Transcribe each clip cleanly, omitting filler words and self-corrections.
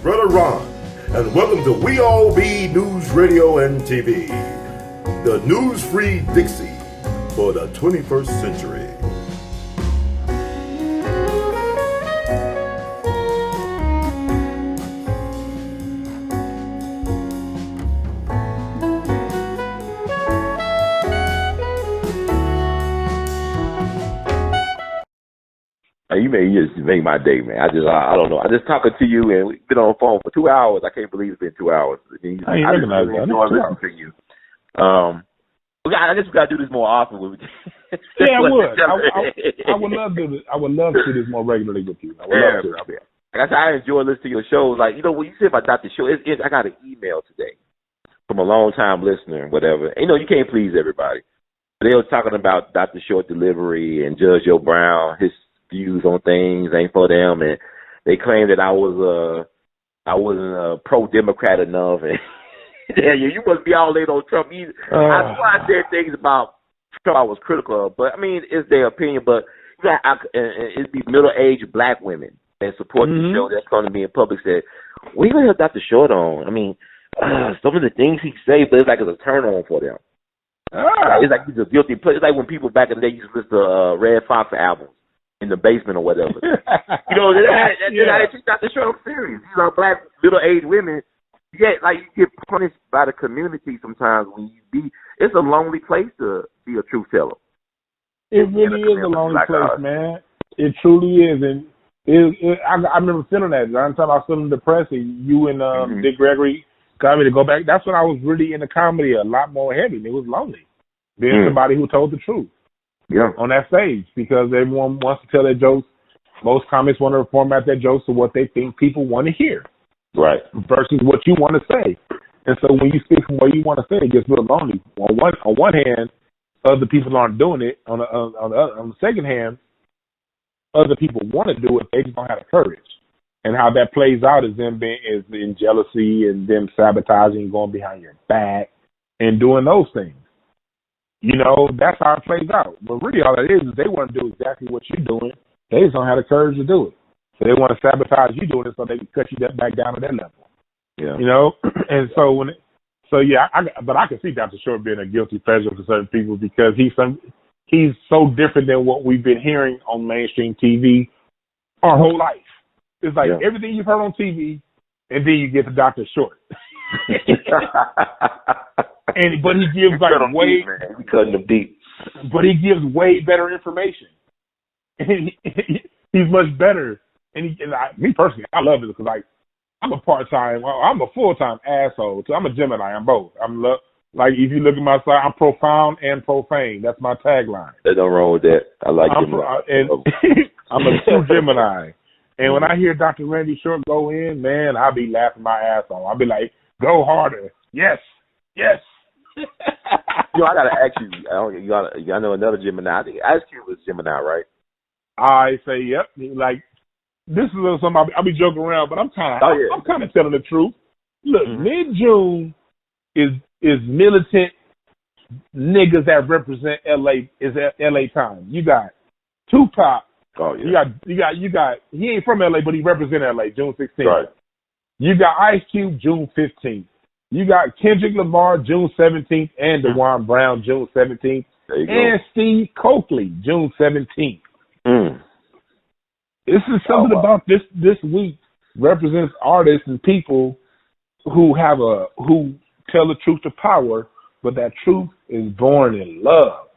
Brother Ron, and welcome to We All Be News Radio and TV, the news-free Dixie for the 21st century. You just make my day, man. I don't know. I just talking to you, and we've been on the phone for 2 hours. I can't believe it's been 2 hours. I ain't recognize that. Enjoy listening to you. I guess we gotta do this more often. Yeah, I would. I would love to do this. I would love to do this more regularly with you. I would love to. Like I said, I enjoy listening to your shows. Like, when you said about Dr. Short, I got an email today from a long-time listener, whatever. And, you can't please everybody. But they were talking about Dr. Short delivery and Judge Joe Brown, his views on things ain't for them, and they claimed that I wasn't pro-Democrat enough, and you must be all in on Trump. I know I said things about Trump I was critical of, but I mean it's their opinion. But it'd be middle-aged black women that support the show that's going to be in public said, "We gonna have Dr. Short on." I mean, some of the things he say, but it's like it's a turn on for them. It's like he's a guilty play. It's like when people back in the day used to listen to Red Fox albums in the basement or whatever. That's how they treat Dr. Short serious. These are black middle-aged women. You get punished by the community sometimes when it's a lonely place to be a truth teller. It really is a lonely place, man. It truly is. And I remember feeling that. Every time I was feeling depressed, you and Dick Gregory got me to go back. That's when I was really into comedy a lot more heavy. It was lonely. Being somebody who told the truth. Yeah, on that stage, because everyone wants to tell their jokes. Most comics want to format their jokes to what they think people want to hear, right? Versus what you want to say. And so when you speak from what you want to say, it gets real lonely. On one hand, other people aren't doing it. On the second hand, other people want to do it. They just don't have the courage. And how that plays out is them in jealousy and them sabotaging, going behind your back, and doing those things. That's how it plays out. But really all it is they want to do exactly what you're doing. They just don't have the courage to do it. So they want to sabotage you doing it so they can cut you back down to their level. Yeah. And so but I can see Dr. Short being a guilty pleasure for certain people because he's so different than what we've been hearing on mainstream TV our whole life. It's like everything you've heard on TV, and then you get to Dr. Short. But he gives we cutting them deep. But he gives way better information. And he's much better. And me personally, I love it because I'm a full-time asshole. So I'm a Gemini. I'm both. If you look at my side, I'm profound and profane. That's my tagline. There's no wrong with that. I like Gemini. I'm a true Gemini. And when I hear Dr. Randy Short go in, man, I'll be laughing my ass off. I'll be like, go harder. Yes. Yes. I gotta ask you. I know another Gemini. I think Ice Cube was Gemini, right? I say, yep. Like, this is something I'll be joking around, but I'm kind of telling the truth. Look, mid-June is militant niggas that represent LA. Is LA time. You got Tupac. Oh yeah. You got. He ain't from LA, but he represents LA. June 16th. Right. You got Ice Cube June 15th. You got Kendrick Lamar, June 17th, and Dwann Brown, June 17th, and Steve Coakley, June 17th. This is something about this week represents artists and people who tell the truth to power, but that truth is born in love.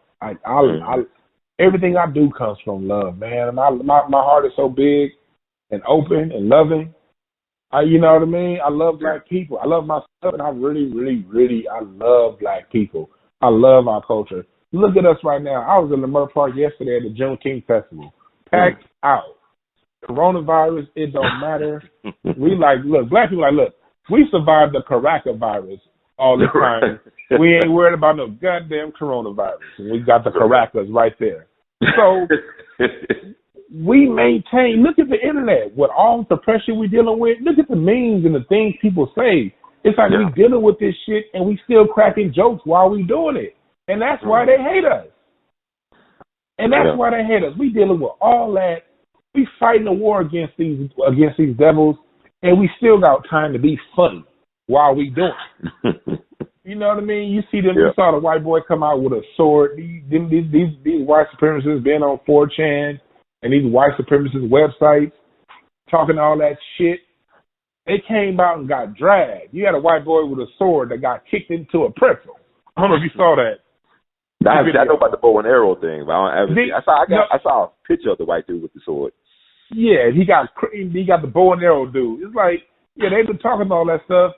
Everything I do comes from love, man. My heart is so big and open and loving. You know what I mean? I love black people. I love myself, and I really, really, really, I love black people. I love our culture. Look at us right now. I was in Lamar Park yesterday at the Juneteenth Festival. Packed out. Coronavirus, it don't matter. Black people we survived the Caracas virus all the time. We ain't worried about no goddamn coronavirus. And we got the Caracas right there. So we maintain, look at the internet, with all the pressure we're dealing with. Look at the memes and the things people say. It's like we dealing with this shit and we still cracking jokes while we doing it. And that's why they hate us. We dealing with all that. We fighting a war against these devils, and we still got time to be funny while we doing it. You know what I mean? You see them. You saw the white boy come out with a sword. These white supremacists been on 4chan and these white supremacist websites talking all that shit. They came out and got dragged. You had a white boy with a sword that got kicked into a pretzel. I don't know if you saw that. I know about the bow and arrow thing, but I saw a picture of the white dude with the sword. Yeah, he got the bow and arrow dude. It's like, they've been talking all that stuff,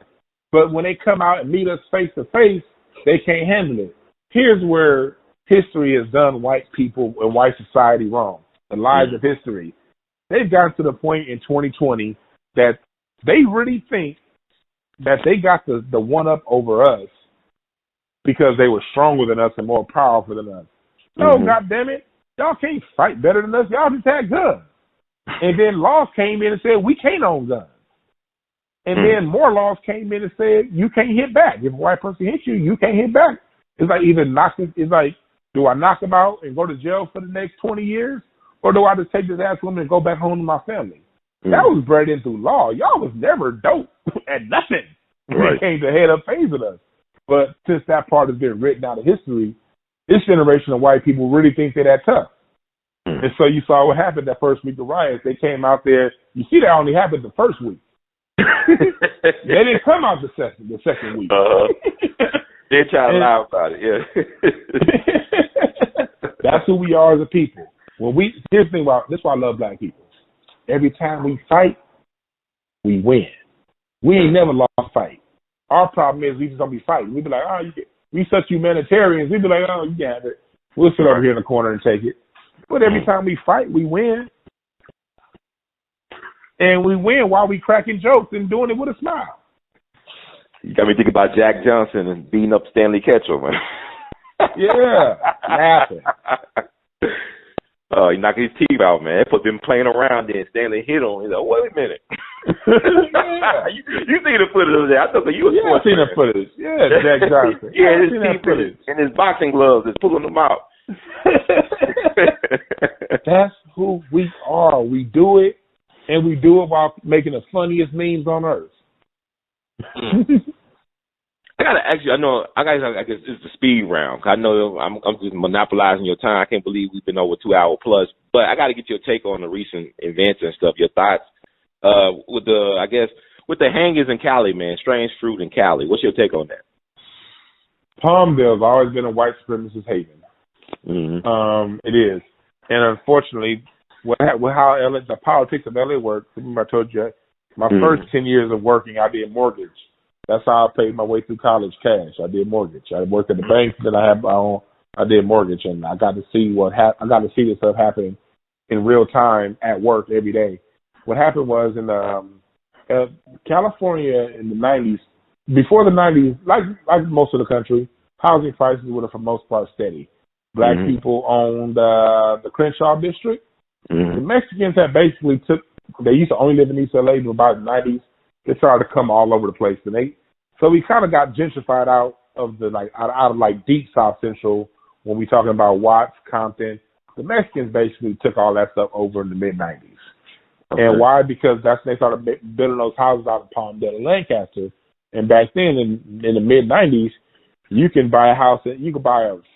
but when they come out and meet us face to face, they can't handle it. Here's where history has done white people and white society wrong. The lies of history. They've gotten to the point in 2020 that they really think that they got the one up over us because they were stronger than us and more powerful than us. No, goddammit, y'all can't fight better than us. Y'all just had guns. And then laws came in and said we can't own guns. And then more laws came in and said you can't hit back. If a white person hits you, you can't hit back. It's like it's like, do I knock him out and go to jail for the next 20 years? Or do I just take this ass woman and go back home to my family? That was bred in through law. Y'all was never dope at nothing when it came to head up phasing us. But since that part has been written out of history, this generation of white people really think they're that tough. And so you saw what happened that first week of riots. They came out there. You see that only happened the first week. They didn't come out the second week. They try to lie about it, That's who we are as a people. Here's the thing about this is why I love black people. Every time we fight, we win. We ain't never lost a fight. Our problem is we just don't be fighting. We be like, we such humanitarians. We be like, you got it. We'll sit over here in the corner and take it. But every time we fight, we win. And we win while we cracking jokes and doing it with a smile. You got me thinking about Jack Johnson and beating up Stanley Ketchel, man. Yeah, laughing. He knocked his teeth out, man. Put them playing around there. Stanley hit him. He's like, wait a minute. You seen the footage of that? I thought you was I seen the footage. Yeah, Jack Johnson. His teeth and his boxing gloves is pulling them out. That's who we are. We do it, and we do it while making the funniest memes on earth. I gotta ask you. I guess this is the speed round. I know I'm just monopolizing your time. I can't believe we've been over 2 hours plus. But I got to get your take on the recent events and stuff. Your thoughts with the hangers in Cali, man. Strange fruit in Cali. What's your take on that? Palmdale's always been a white supremacist haven. It is, and unfortunately, how the politics of LA works. Remember I told you my first 10 years of working, I did mortgage. That's how I paid my way through college cash. I did mortgage. I worked at the bank, then I did mortgage, and I got to see I got to see this stuff happen in real time at work every day. What happened was in California in the 90s, before the 90s, like most of the country, housing prices were for the most part steady. Black people owned the Crenshaw district. The Mexicans had basically they used to only live in East LA in about the 90s. They started to come all over the place, and so we kind of got gentrified out of out of deep South Central when we talking about Watts, Compton. The Mexicans basically took all that stuff over in the mid 90s. Okay. And why? Because that's when they started building those houses out of Palmdale and Lancaster. And back then, in the mid 90s, you can buy a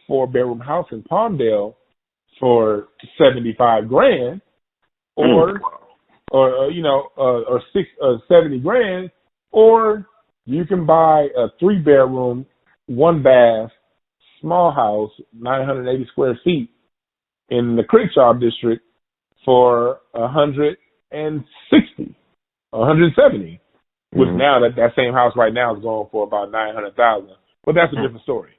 4-bedroom house in Palmdale for $75,000, or 70,000, or you can buy a 3-bedroom, 1-bath, small house, 980 square feet in the Crenshaw district for $160, $170. Which now that same house right now is going for about $900,000. But that's a different story.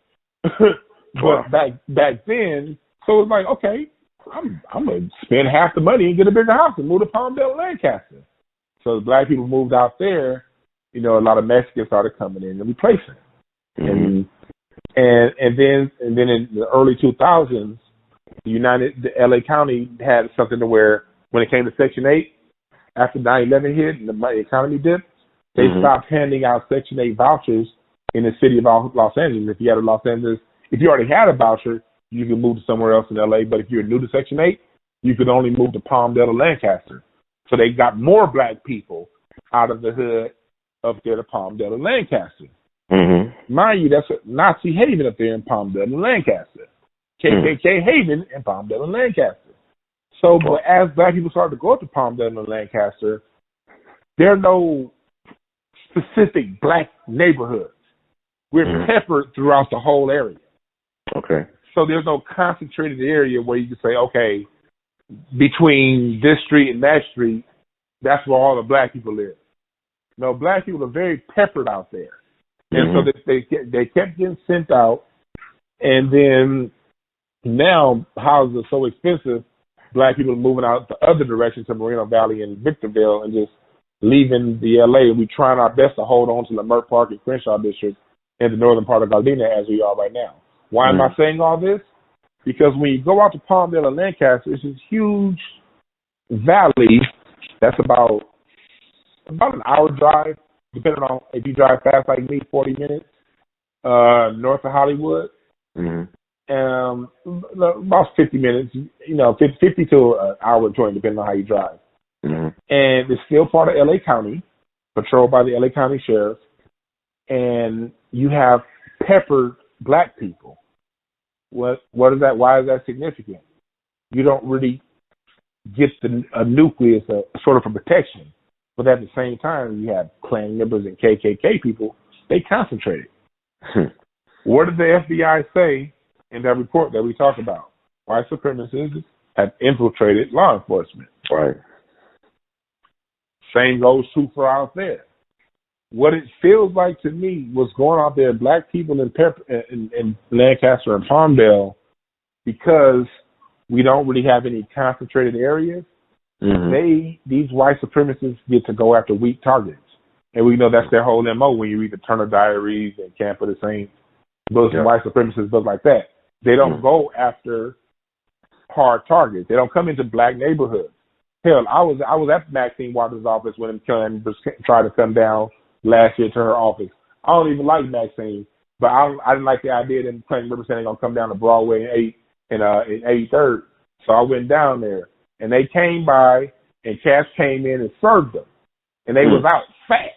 But back then, so it's like, okay, I'm gonna spend half the money and get a bigger house and move to Palmdale and Lancaster. So the black people moved out there. A lot of Mexicans started coming in and replacing. And then in the early 2000s, the LA County had something to where when it came to Section 8, after 9/11 hit and the economy dipped, they stopped handing out Section 8 vouchers in the city of Los Angeles. If you already had a voucher, you could move to somewhere else in LA. But if you're new to Section 8, you could only move to Palmdale or Lancaster. So they got more black people out of the hood up there to Palmdale and Lancaster. Mm-hmm. Mind you, that's a Nazi haven up there in Palmdale and Lancaster. KKK haven in Palmdale and Lancaster. So, but as black people started to go up to Palmdale and Lancaster, there are no specific black neighborhoods. We're peppered throughout the whole area. Okay. So there's no concentrated area where you can say, okay, between this street and that street, that's where all the black people live. No, black people are very peppered out there. And so they kept getting sent out. And then now houses are so expensive, black people are moving out the other direction to Moreno Valley and Victorville and just leaving the L.A. We're trying our best to hold on to Lamert Park and Crenshaw District in the northern part of Gardena as we are right now. Why am I saying all this? Because when you go out to Palmdale and Lancaster, it's this huge valley that's about an hour drive, depending on if you drive fast like me, 40 minutes, north of Hollywood. About 50 minutes, 50 to an hour and 20, depending on how you drive. And it's still part of L.A. County, patrolled by the L.A. County Sheriff. And you have peppered black people. What is that? Why is that significant? You don't really get a nucleus, sort of a protection. But at the same time, you have Klan members and KKK people. They concentrated. What did the FBI say in that report that we talked about? White supremacists have infiltrated law enforcement. Right. Same goes true for out there. What it feels like to me was going out there, black people in Lancaster and Palmdale, because we don't really have any concentrated areas. These white supremacists get to go after weak targets. And we know that's their whole MO when you read the Turner Diaries and Camp of the Saints, those white supremacists, books like that. They don't go after hard targets. They don't come into black neighborhoods. Hell, I was at Maxine Waters' office when them Klan tried to come down last year to her office. I don't even like Maxine, but I didn't like the idea that Klan members saying they're gonna come down to Broadway and 83rd. So I went down there, and they came by, and cats came in and served them, and they was out fast.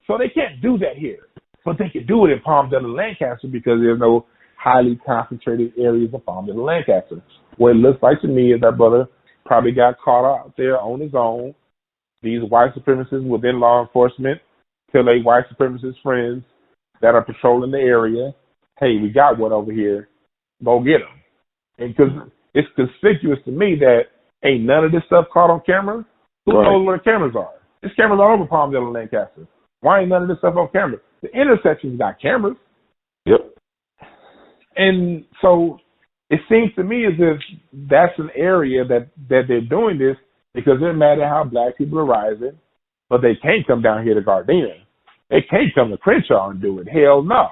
So they can't do that here, but they can do it in Palmdale and Lancaster because there's no highly concentrated areas of Palmdale and Lancaster. What it looks like to me is that brother probably got caught out there on his own. These white supremacists within law enforcement tell they white supremacist friends that are patrolling the area, hey, we got one over here, go get them. And because it's conspicuous to me that ain't none of this stuff caught on camera. Who knows where the cameras are? There's cameras all over Palmdale and Lancaster. Why ain't none of this stuff on camera? The intersections got cameras. Yep. And so it seems to me as if that's an area that they're doing this because they're mad at how black people are rising, but they can't come down here to Gardena. They can't come to Crenshaw and do it. Hell no.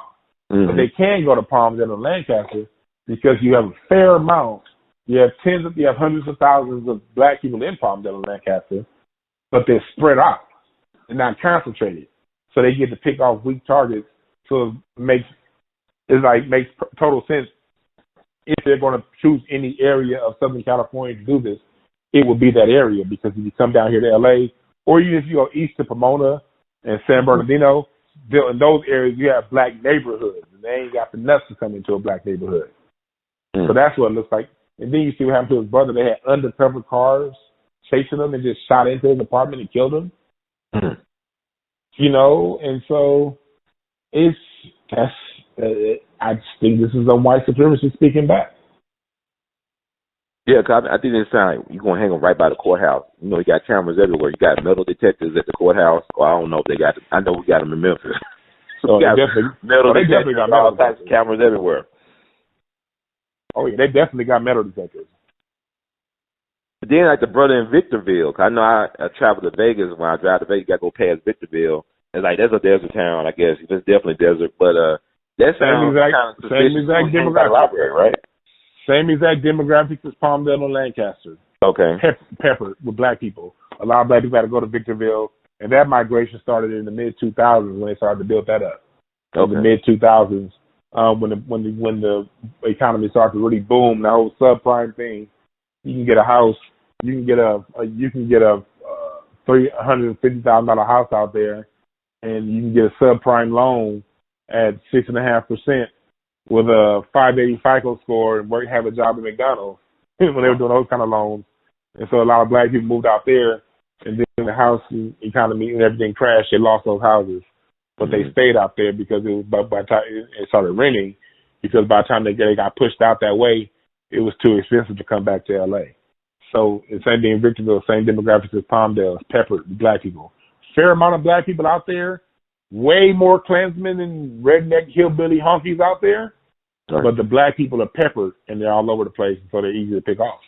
But they can go to Palmdale and Lancaster because you have a fair amount. You have hundreds of thousands of black people in Palmdale and Lancaster, but they're spread out and not concentrated. So they get to pick off weak targets. So it makes total sense. If they're going to choose any area of Southern California to do this, it would be that area because if you come down here to L.A., or even if you go east to Pomona and San Bernardino, in those areas you have black neighborhoods, and they ain't got the nuts to come into a black neighborhood. So that's what it looks like. And then you see what happened to his brother. They had undercover cars chasing him and just shot into his apartment and killed him. And so I just think this is a white supremacy speaking back. Yeah, cause I think it sounds like you're going to hang them right by the courthouse. You got cameras everywhere. You got metal detectors at the courthouse. Or I don't know if they got I know we got them in Memphis. So they definitely got all types of cameras everywhere. Oh, yeah, they definitely got metal detectors. But then, like the brother in Victorville, cause I know I travel to Vegas. When I drive to Vegas, you got to go past Victorville. It's like, that's a desert town, I guess. It's definitely desert. But that sounds same exact demographic, right? Same exact demographics as Palmdale and Lancaster. Okay. Peppered with black people. A lot of black people had to go to Victorville, and that migration started in the mid-2000s when they started to build that up. In the mid-2000s, when the economy started to really boom, the whole subprime thing. You can get a house. You can get a $350,000 house out there, and you can get a subprime loan at 6.5% with a 580 FICO score and have a job at McDonald's when they were doing those kind of loans. And so a lot of black people moved out there, and then the house economy and everything crashed. They lost those houses, but they stayed out there because it was by the time it started renting. Because by the time they got pushed out that way, it was too expensive to come back to L.A. So the same thing in Victorville, same demographics as Palmdale, peppered black people. Fair amount of black people out there, way more Klansmen and redneck hillbilly honkies out there, but the black people are peppered and they're all over the place, so they're easy to pick off.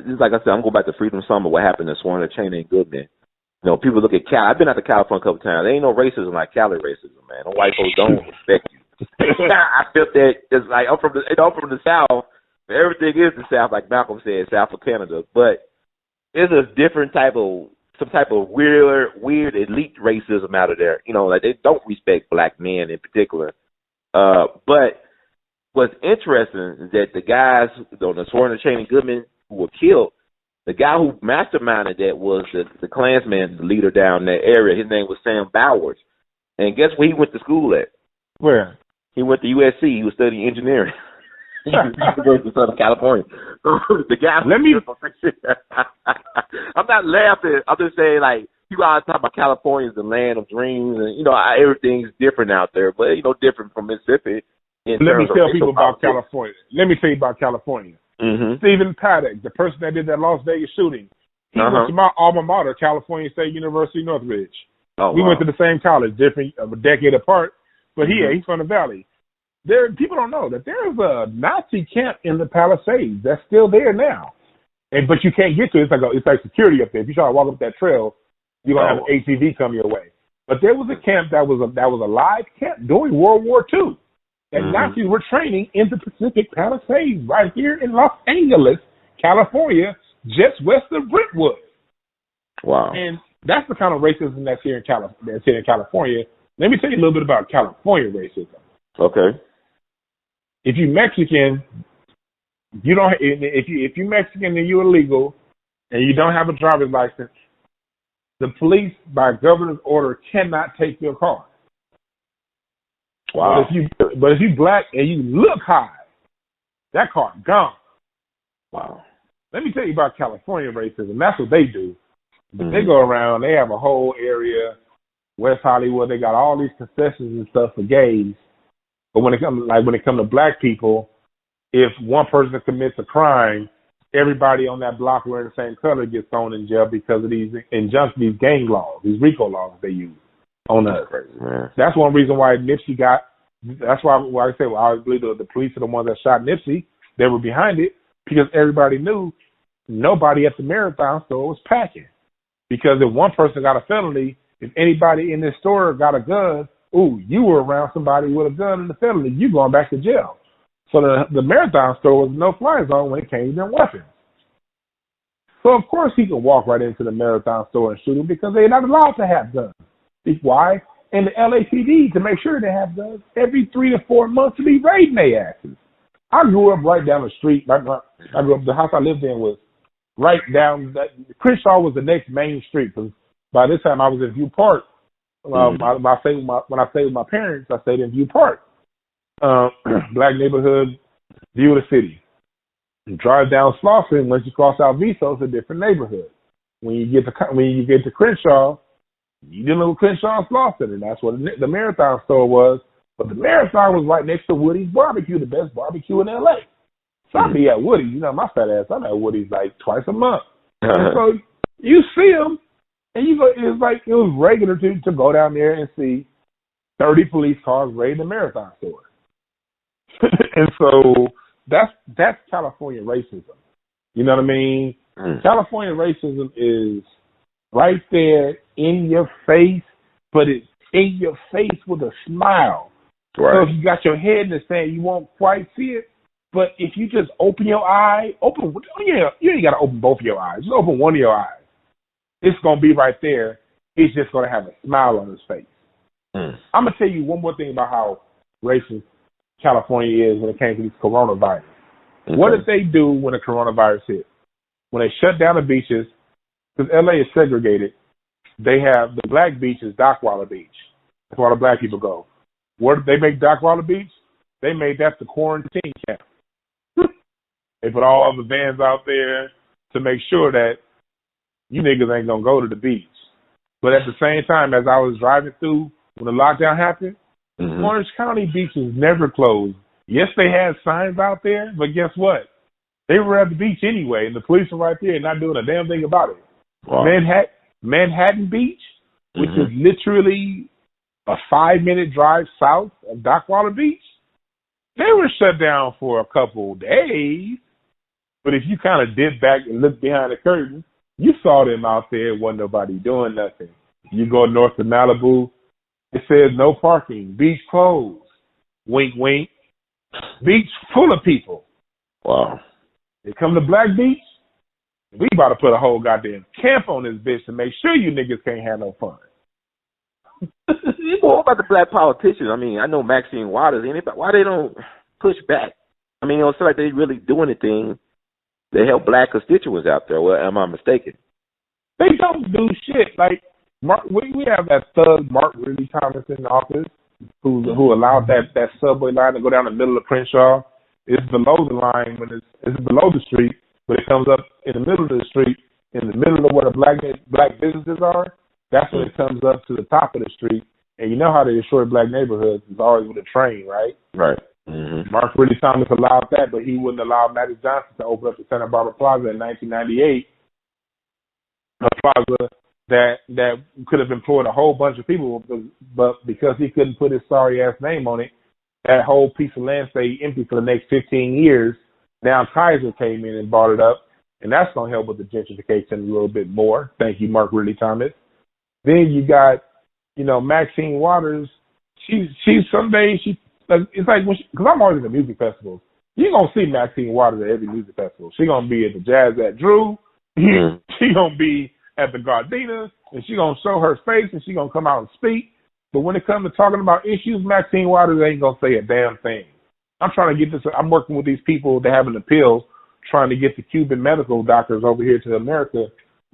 Just like I said, I'm going back to Freedom Summer, what happened in Swarner, Cheney, and Goodman. You know, people look at Cali. I've been out to California a couple times. There ain't no racism like Cali racism, man. No white folks don't respect you. I felt that it's like I'm from the South. Everything is the South, like Malcolm said, South of Canada. But there's a different some type of weird elite racism out of there. You know, like they don't respect black men in particular. But what's interesting is that the guys on the Swarner, Cheney, Goodman who were killed, the guy who masterminded that was the Klansman leader down in that area. His name was Sam Bowers. And guess where he went to school at? Where? He went to USC. He was studying engineering. University of Southern California. The guy. I'm not laughing. I'm just saying, like, people always talk about California is the land of dreams, and you know everything's different out there, but you know different from Mississippi. Let me tell people about California. Let me tell you about California. Stephen Paddock, the person that did that Las Vegas shooting, he went to my alma mater, California State University, Northridge. We went to the same college, different a decade apart, but he's from the Valley. People don't know that there's a Nazi camp in the Palisades that's still there now, but you can't get to it. It's like security up there. If you try to walk up that trail, you're gonna have an ATV come your way. But there was a camp that was a live camp during World War II. And Nazis were training in the Pacific Palisades right here in Los Angeles, California, just west of Brentwood. Wow. And that's the kind of racism that's here in California. Let me tell you a little bit about California racism. Okay. If you're Mexican, you don't. If you're Mexican and you're illegal, and you don't have a driver's license, the police, by governor's order, cannot take your car. Wow. But if you black and you look high, that car gone. Wow. Let me tell you about California racism. That's what they do. But they go around, they have a whole area, West Hollywood, they got all these concessions and stuff for gays. But when it comes to black people, if one person commits a crime, everybody on that block wearing the same color gets thrown in jail because of these injunctions, these gang laws, these RICO laws they use on us. That's one reason why Nipsey that's why I say, I believe the police are the ones that shot Nipsey. They were behind it because everybody knew nobody at the Marathon store was packing. Because if one person got a felony, if anybody in this store got a gun, you were around somebody with a gun and a felony, you going back to jail. So the Marathon store was no fly zone when it came to them weapons. So of course he could walk right into the Marathon store and shoot them because they're not allowed to have guns. Why? And the LAPD, to make sure they have guns, every 3 to 4 months to be raiding their asses. I grew up right down the street. The house I lived in was right down. Crenshaw was the next main street. Because by this time I was in View Park. When I stayed with my parents, I stayed in View Park. Black neighborhood, view of the city. You drive down Slauson, once you cross out Viso, it's a different neighborhood. When you get to Crenshaw, you didn't know Crenshaw and Slauson, and that's what the Marathon store was. But the Marathon was right next to Woody's Barbecue, the best barbecue in L.A. So I'd be at Woody's. You know, my fat ass, I'm at Woody's like twice a month. And so you see them, and you go. It was regular to go down there and see 30 police cars raiding the Marathon store. And so that's California racism. You know what I mean? California racism is right there in your face, but it's in your face with a smile. Right. So if you got your head in the sand, you won't quite see it. But if you just open your eye, you ain't got to open both of your eyes. Just open one of your eyes. It's going to be right there. It's just going to have a smile on his face. I'm going to tell you one more thing about how racist California is when it came to this coronavirus. Okay. What did they do when the coronavirus hit? When they shut down the beaches, because LA is segregated. They have the black beach is Dockweiler Beach. That's where the black people go. Where did they make Dockweiler Beach? They made that the quarantine camp. They put all the vans out there to make sure that you niggas ain't gonna go to the beach. But at the same time, as I was driving through when the lockdown happened, Orange County beaches never closed. Yes, they had signs out there, but guess what? They were at the beach anyway, and the police were right there not doing a damn thing about it. Wow. Manhattan Beach, which is literally a 5-minute drive south of Dockweiler Beach, they were shut down for a couple days. But if you kind of dip back and look behind the curtain, you saw them out there, wasn't nobody doing nothing. You go north to Malibu, it says no parking, beach closed. Wink, wink. Beach full of people. Wow. They come to Black Beach, we about to put a whole goddamn camp on this bitch to make sure you niggas can't have no fun. Well, what about the black politicians? I mean, I know Maxine Waters. Anybody, why they don't push back? I mean, it don't seem like they really do anything to help black constituents out there. Well, am I mistaken? They don't do shit. Like, we have that thug Mark Ridley Thomas in the office who allowed that subway line to go down the middle of Crenshaw. It's below the line when it's below the street, but it comes up in the middle of the street, in the middle of where the black businesses are. That's when it comes up to the top of the street. And you know how they destroy black neighborhoods. It's always with a train, right? Right. Mark Ridley Thomas allowed that, but he wouldn't allow Magic Johnson to open up the Santa Barbara Plaza in 1998, a plaza that could have employed a whole bunch of people, but because he couldn't put his sorry-ass name on it, that whole piece of land stayed empty for the next 15 years. Now Kaiser came in and bought it up, and that's going to help with the gentrification a little bit more. Thank you, Mark Ridley Thomas. Then you got, Maxine Waters. She's someday, it's like, because I'm always at the music festivals. You're going to see Maxine Waters at every music festival. She's going to be at the Jazz at Drew. She's going to be at the Gardena, and she's going to show her face, and she's going to come out and speak. But when it comes to talking about issues, Maxine Waters ain't going to say a damn thing. I'm trying to get this. I'm working with these people that have an appeal, trying to get the Cuban medical doctors over here to America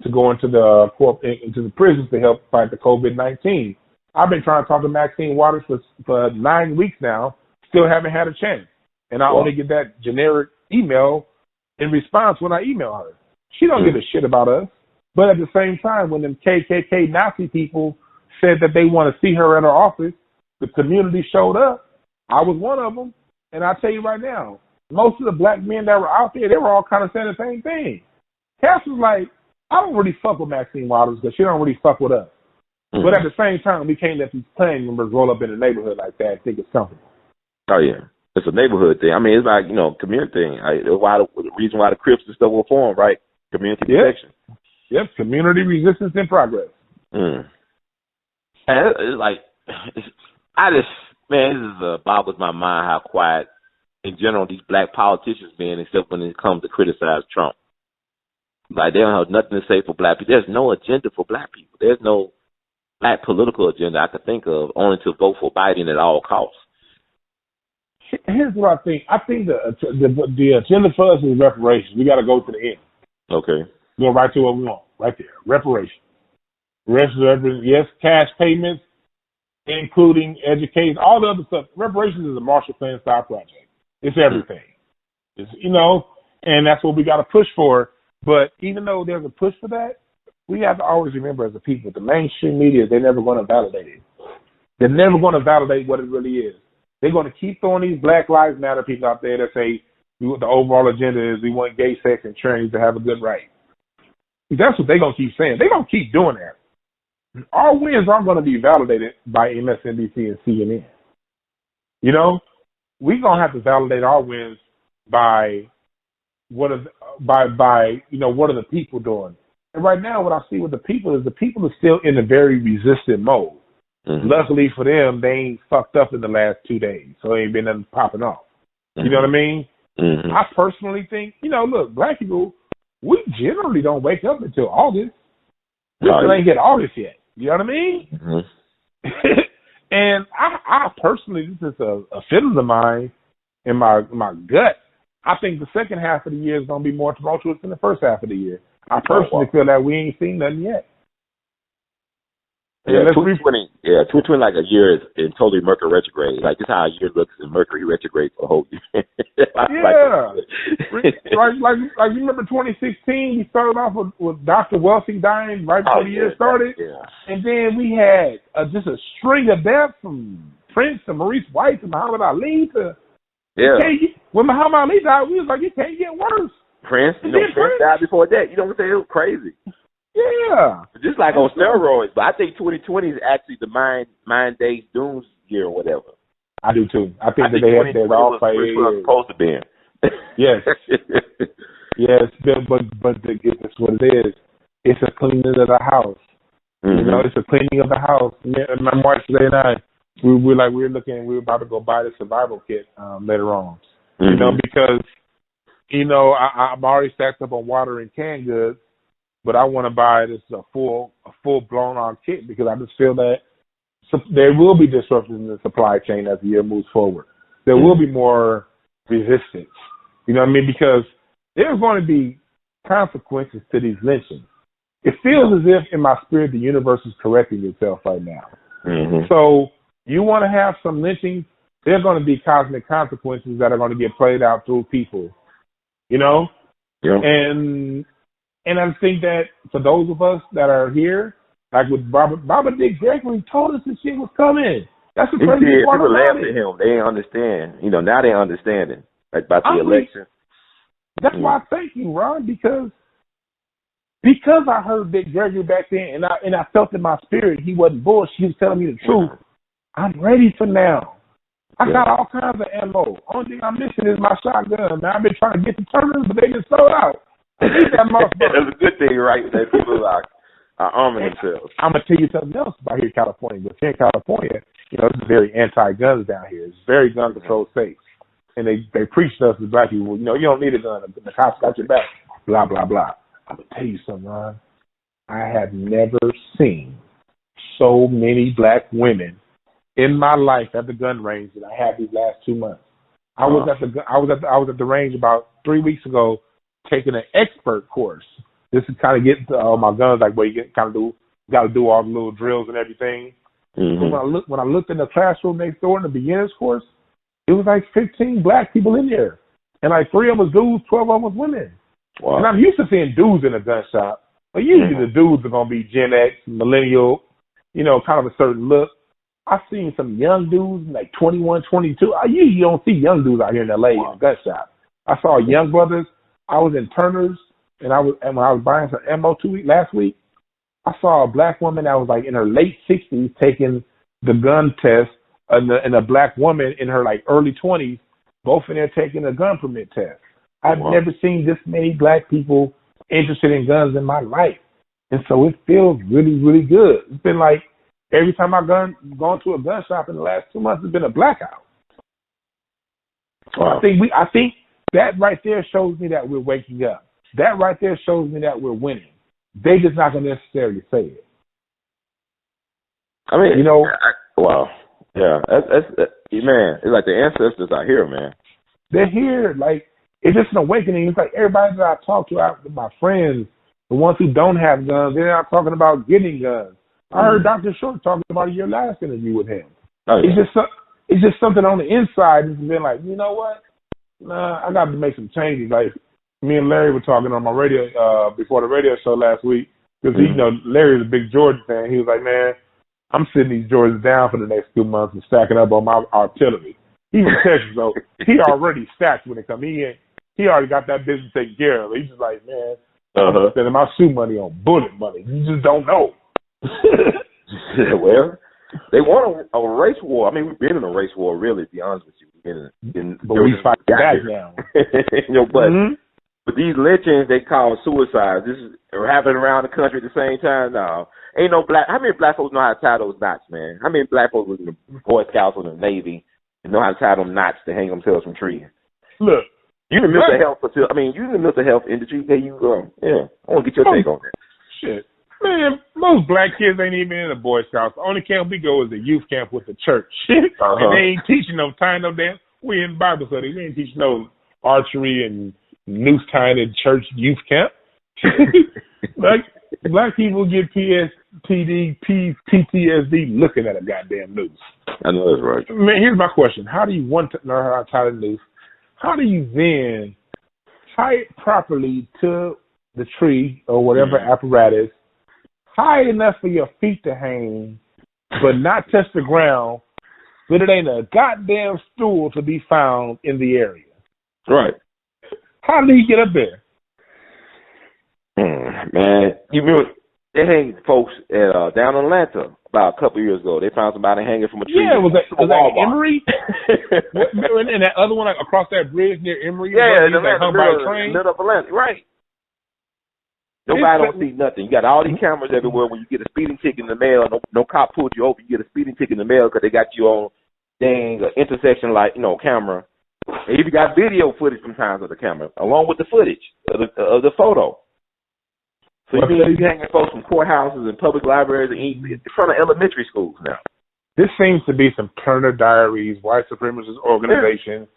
to go into the prisons to help fight the COVID-19. I've been trying to talk to Maxine Waters for 9 weeks now, still haven't had a chance. And I only get that generic email in response when I email her. She don't give a shit about us. But at the same time, when them KKK Nazi people said that they want to see her at her office, the community showed up. I was one of them. And I tell you right now, most of the black men that were out there, they were all kind of saying the same thing. Cass was like, I don't really fuck with Maxine Waters because she don't really fuck with us. But at the same time, we can't let these clan members roll up in the neighborhood like that and think it's comfortable. Oh, yeah. It's a neighborhood thing. I mean, it's like, community thing. The reason why the Crips and stuff were formed, right? Community protection. Yep, community resistance in progress. And it's like, this boggles my mind how quiet, in general, these black politicians been, except when it comes to criticize Trump. Like, they don't have nothing to say for black people. There's no agenda for black people. There's no black political agenda I could think of, only to vote for Biden at all costs. Here's what I think. I think the agenda for us is reparations. We got to go to the end. Okay. Go right to what we want, right there. Reparations. Yes, cash payments, including education, all the other stuff. Reparations is a Marshall Plan style project. It's everything. It's, and that's what we got to push for. But even though there's a push for that, we have to always remember as a people, the mainstream media, they're never going to validate it. They're never going to validate what it really is. They're going to keep throwing these Black Lives Matter people out there that say the overall agenda is we want gay sex and trans to have a good right. That's what they're going to keep saying. They're going to keep doing that. Our wins aren't going to be validated by MSNBC and CNN. We're going to have to validate our wins by what are the people doing. And right now, what I see with the people is the people are still in a very resistant mode. Luckily for them, they ain't fucked up in the last 2 days, so ain't been nothing popping off. You know what I mean? I personally think, look, black people, we generally don't wake up until August. We still ain't get August yet. You know what I mean? And I personally, this is a feeling of mine in my gut. I think the second half of the year is going to be more tumultuous than the first half of the year. I personally feel that we ain't seen nothing yet. Yeah, 2020. Yeah, 2020 like a year is in totally Mercury retrograde. Like this is how a year looks in Mercury retrograde for a whole year. Yeah, like you remember 2016? We started off with Dr. Wealthy dying right before the year started, and then we had just a string of deaths from Prince to Maurice White to Muhammad Ali to when Muhammad Ali died, we was like, it can't get worse. Prince died before that. You know what I'm saying? It was crazy. Yeah. Just like on steroids. But I think 2020 is actually the Mind Days Dooms year or whatever. I do too. I think that they had their all fight. Supposed to be. Yes. Yes, but it's what it is. It's a cleaning of the house. Mm-hmm. You know, it's a cleaning of the house. My wife today and I, we were about to go buy the survival kit later on. Mm-hmm. You know, because I'm already stacked up on water and canned goods. But I want to buy this a full blown on kit because I just feel that there will be disruptions in the supply chain as the year moves forward. There will be more resistance. You know what I mean? Because there's going to be consequences to these lynchings. It feels as if in my spirit the universe is correcting itself right now. Mm-hmm. So you want to have some lynchings, there's going to be cosmic consequences that are going to get played out through people. You know? Yeah. And I think that for those of us that are here, like with Baba Dick Gregory told us this shit was coming. That's the crazy part about it. People laugh at him. They didn't understand. You know, now they're understanding about the election. That's why I thank you, Ron, because I heard Dick Gregory back then, and I felt in my spirit he wasn't bullshit. He was telling me the truth. I'm ready for now. I got all kinds of ammo. Only thing I'm missing is my shotgun. Now I've been trying to get the turners, but they just sold out. That's a good thing, right? That people are arming themselves. I'm gonna tell you something else about here in California. But here in California, it's very anti-guns down here. It's very gun control safe, and they preach to us as black people. You don't need a gun. The cops got your back. Blah blah blah. I'm gonna tell you something, Ron. I have never seen so many black women in my life at the gun range that I have these last 2 months. I was at the range about 3 weeks ago, taking an expert course. This is kind of getting to my guns, like where you got to do all the little drills and everything. Mm-hmm. So when I looked in the classroom next door in the beginner's course, it was like 15 black people in there, and like 3 of them was dudes, 12 of them was women. Wow. And I'm used to seeing dudes in a gun shop, but usually the dudes are gonna be Gen X, millennial, kind of a certain look. I've seen some young dudes, like 21, 22. I usually don't see young dudes out here in LA in a gun shop. I saw young brothers. I was in Turner's, and when I was buying some ammo last week, I saw a black woman that was like in her late 60s taking the gun test, and a black woman in her like early 20s, both in there taking a gun permit test. I've never seen this many black people interested in guns in my life, and so it feels really, really good. It's been like every time I've gone to a gun shop in the last 2 months, it's been a blackout. Wow. I think that right there shows me that we're waking up. That right there shows me that we're winning. They just not going to necessarily say it. I mean, wow. Yeah, that's man, it's like the ancestors are here, man. They're here. Like, it's just an awakening. It's like everybody that I talk to, my friends, the ones who don't have guns, they're not talking about getting guns. I heard Dr. Short talking about your last interview with him. Oh, yeah. It's just something on the inside that's been like, you know what? Nah, I got to make some changes. Like, me and Larry were talking on my radio before the radio show last week because Larry's a big Georgia fan. He was like, man, I'm sitting these Georgians down for the next 2 months and stacking up on my artillery. He's from Texas, so he already stacked when it comes. He already got that business taken care of. He's just like, man, I'm spending my shoe money on bullet money. You just don't know. Well, they want a race war. I mean, we've been in a race war, really, to be honest with you. But we fight back now. But these lynchings, they call suicides. This is happening around the country at the same time now. Ain't no black. How many black folks know how to tie those knots, man? How many black folks was in the Boy Scouts or the Navy and know how to tie them knots to hang themselves from trees? Look, you in the mental health facility. I mean, you in the mental health industry. I want to get your take on that. Shit. Man, most black kids ain't even in the Boy Scouts. The only camp we go is the youth camp with the church. And they ain't teaching no tying no dance. We in Bible study. We ain't teaching no archery and noose tying in church youth camp. Black people get PTSD looking at a goddamn noose. I know that's right. Man, here's my question. How do you want to learn how to tie the noose? How do you then tie it properly to the tree or whatever apparatus, high enough for your feet to hang, but not touch the ground, but it ain't a goddamn stool to be found in the area? Right. How did he get up there? Man, you remember they hang folks at down in Atlanta about a couple years ago. They found somebody hanging from a tree. Yeah, was that Emory? And that other one like, across that bridge near Emory? Yeah, in Atlanta, hung by a train. Middle of Atlanta, right. Nobody don't see nothing. You got all these cameras everywhere. When you get a speeding ticket in the mail, no cop pulled you over. You get a speeding ticket in the mail because they got you on dang intersection camera. And you got video footage sometimes of the camera, along with the footage of the photo. So you hanging folks from courthouses and public libraries and in front of elementary schools now. This seems to be some Turner Diaries, white supremacist organization,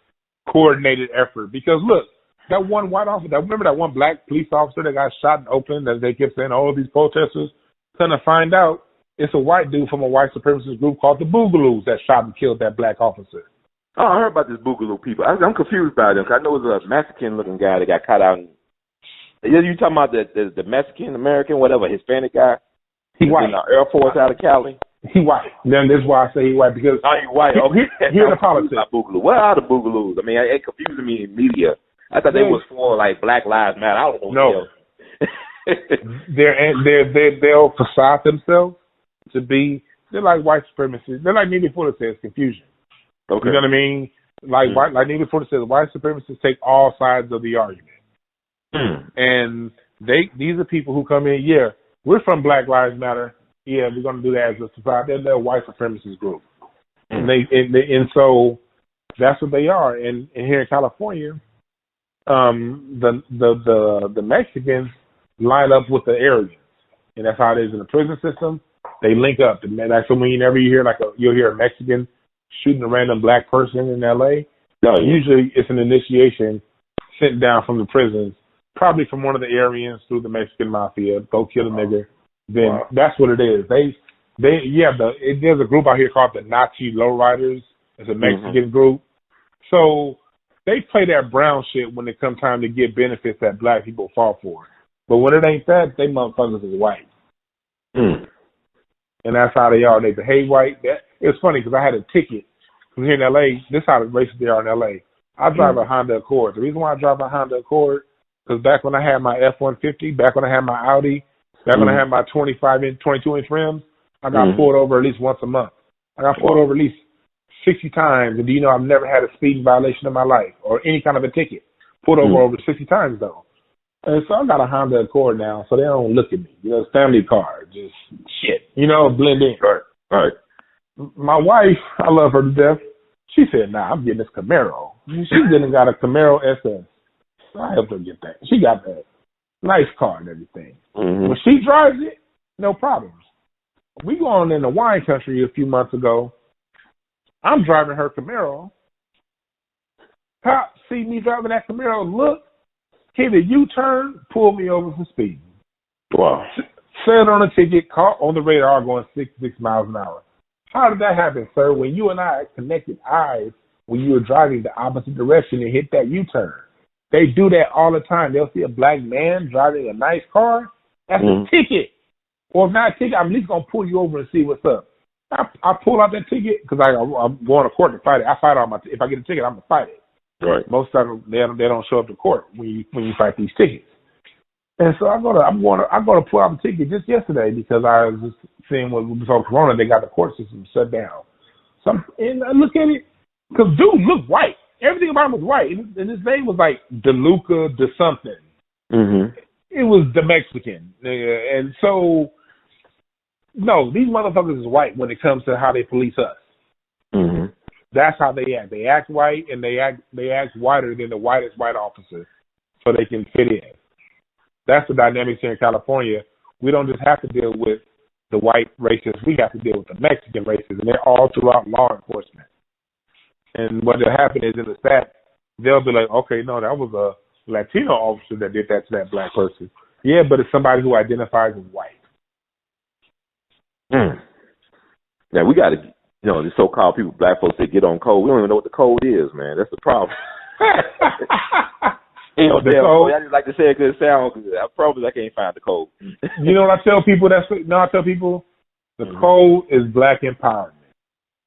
coordinated effort. Because look, that one white officer, remember that one black police officer that got shot in Oakland that they kept saying, all these protesters? Come to find out, it's a white dude from a white supremacist group called the Boogaloos that shot and killed that black officer. Oh, I heard about this Boogaloo people. I'm confused by them because I know it was a Mexican-looking guy that got caught out. You talking about the Mexican-American, whatever, Hispanic guy? He white. In the Air Force out of Cali? He white. Then this is why I say he white, because he white. Okay. Here's the politics. Boogaloo. What are the Boogaloos? I mean, it confusing me in media. I thought they was for like Black Lives Matter. I don't know. No. They'll facade themselves to be. They're like white supremacists. They're like Neely Fuller says, confusion. Okay. You know what I mean? Like Neely Fuller says, white supremacists take all sides of the argument. And these are people who come in, yeah, we're from Black Lives Matter. Yeah, we're going to do that as a society. They're a white supremacist group. And so that's what they are. And here in California, the Mexicans line up with the Aryans. And that's how it is in the prison system. They link up. That's when you'll hear a Mexican shooting a random black person in L.A. No, usually it's an initiation sent down from the prisons, probably from one of the Aryans through the Mexican mafia. Go kill a nigger. Then that's what it is. There's a group out here called the Nazi Lowriders. It's a Mexican group. So they play that brown shit when it comes time to get benefits that black people fall for. But when it ain't that, they motherfuckers is white. And that's how they are. They behave white. It's funny because I had a ticket from here in L.A. This is how racist they are in L.A. I drive a Honda Accord. The reason why I drive a Honda Accord, because back when I had my F-150, back when I had my Audi, back when I had my 22-inch rims, I got pulled over at least once a month. I got pulled over at least 60 times. And do you know I've never had a speeding violation in my life or any kind of a ticket? Pulled over 60 times, though. And so I got a Honda Accord now, so they don't look at me. You know, it's family car, just shit. You know, blend in. Right. My wife, I love her to death. She said, nah, I'm getting this Camaro. She didn't got a Camaro SS. So I helped her get that. She got that. Nice car and everything. When she drives it, no problems. We going in the wine country a few months ago. I'm driving her Camaro. Cop see me driving that Camaro, look, hit a U-turn, pull me over for speeding. Wow. Said on a ticket, caught on the radar going 66 miles an hour. How did that happen, sir? When you and I connected eyes when you were driving the opposite direction and hit that U-turn. They do that all the time. They'll see a black man driving a nice car. That's a ticket. Or if not a ticket, I'm at least going to pull you over and see what's up. I pull out that ticket because I'm going to court to fight it. I fight all my if I get a ticket, I'm going to fight it. Right. Most of them, they don't show up to court when you fight these tickets. And so I'm gonna pull out the ticket just yesterday because I was just seeing what before Corona they got the court system shut down. So and I look at it because dude looked white. Everything about him was white, and his name was like DeLuca de something. It was the Mexican, and so no, these motherfuckers is white when it comes to how they police us. That's how they act. They act white, and they act whiter than the whitest white officer, so they can fit in. That's the dynamics here in California. We don't just have to deal with the white racists. We have to deal with the Mexican racists, and they're all throughout law enforcement. And what will happen is in the stat, they'll be like, okay, no, that was a Latino officer that did that to that black person. Yeah, but it's somebody who identifies as white. Now we got to, the so-called people, black folks that get on code. We don't even know what the code is, man. That's the problem. The code. I just like to say it because it sounds good. I promise I can't find the code. You know what I tell people? I tell people the code is black empowerment.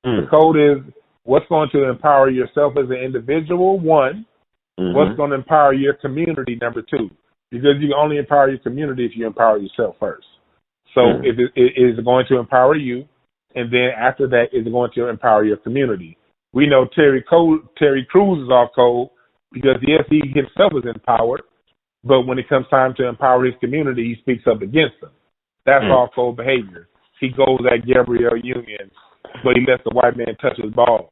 The code is what's going to empower yourself as an individual, one. What's going to empower your community, number two. Because you can only empower your community if you empower yourself first. So if it is going to empower you, and then after that, is going to empower your community. We know Terry Crews is off code because, yes, he himself is empowered, but when it comes time to empower his community, he speaks up against them. That's off code behavior. He goes at Gabrielle Union, but he lets the white man touch his balls.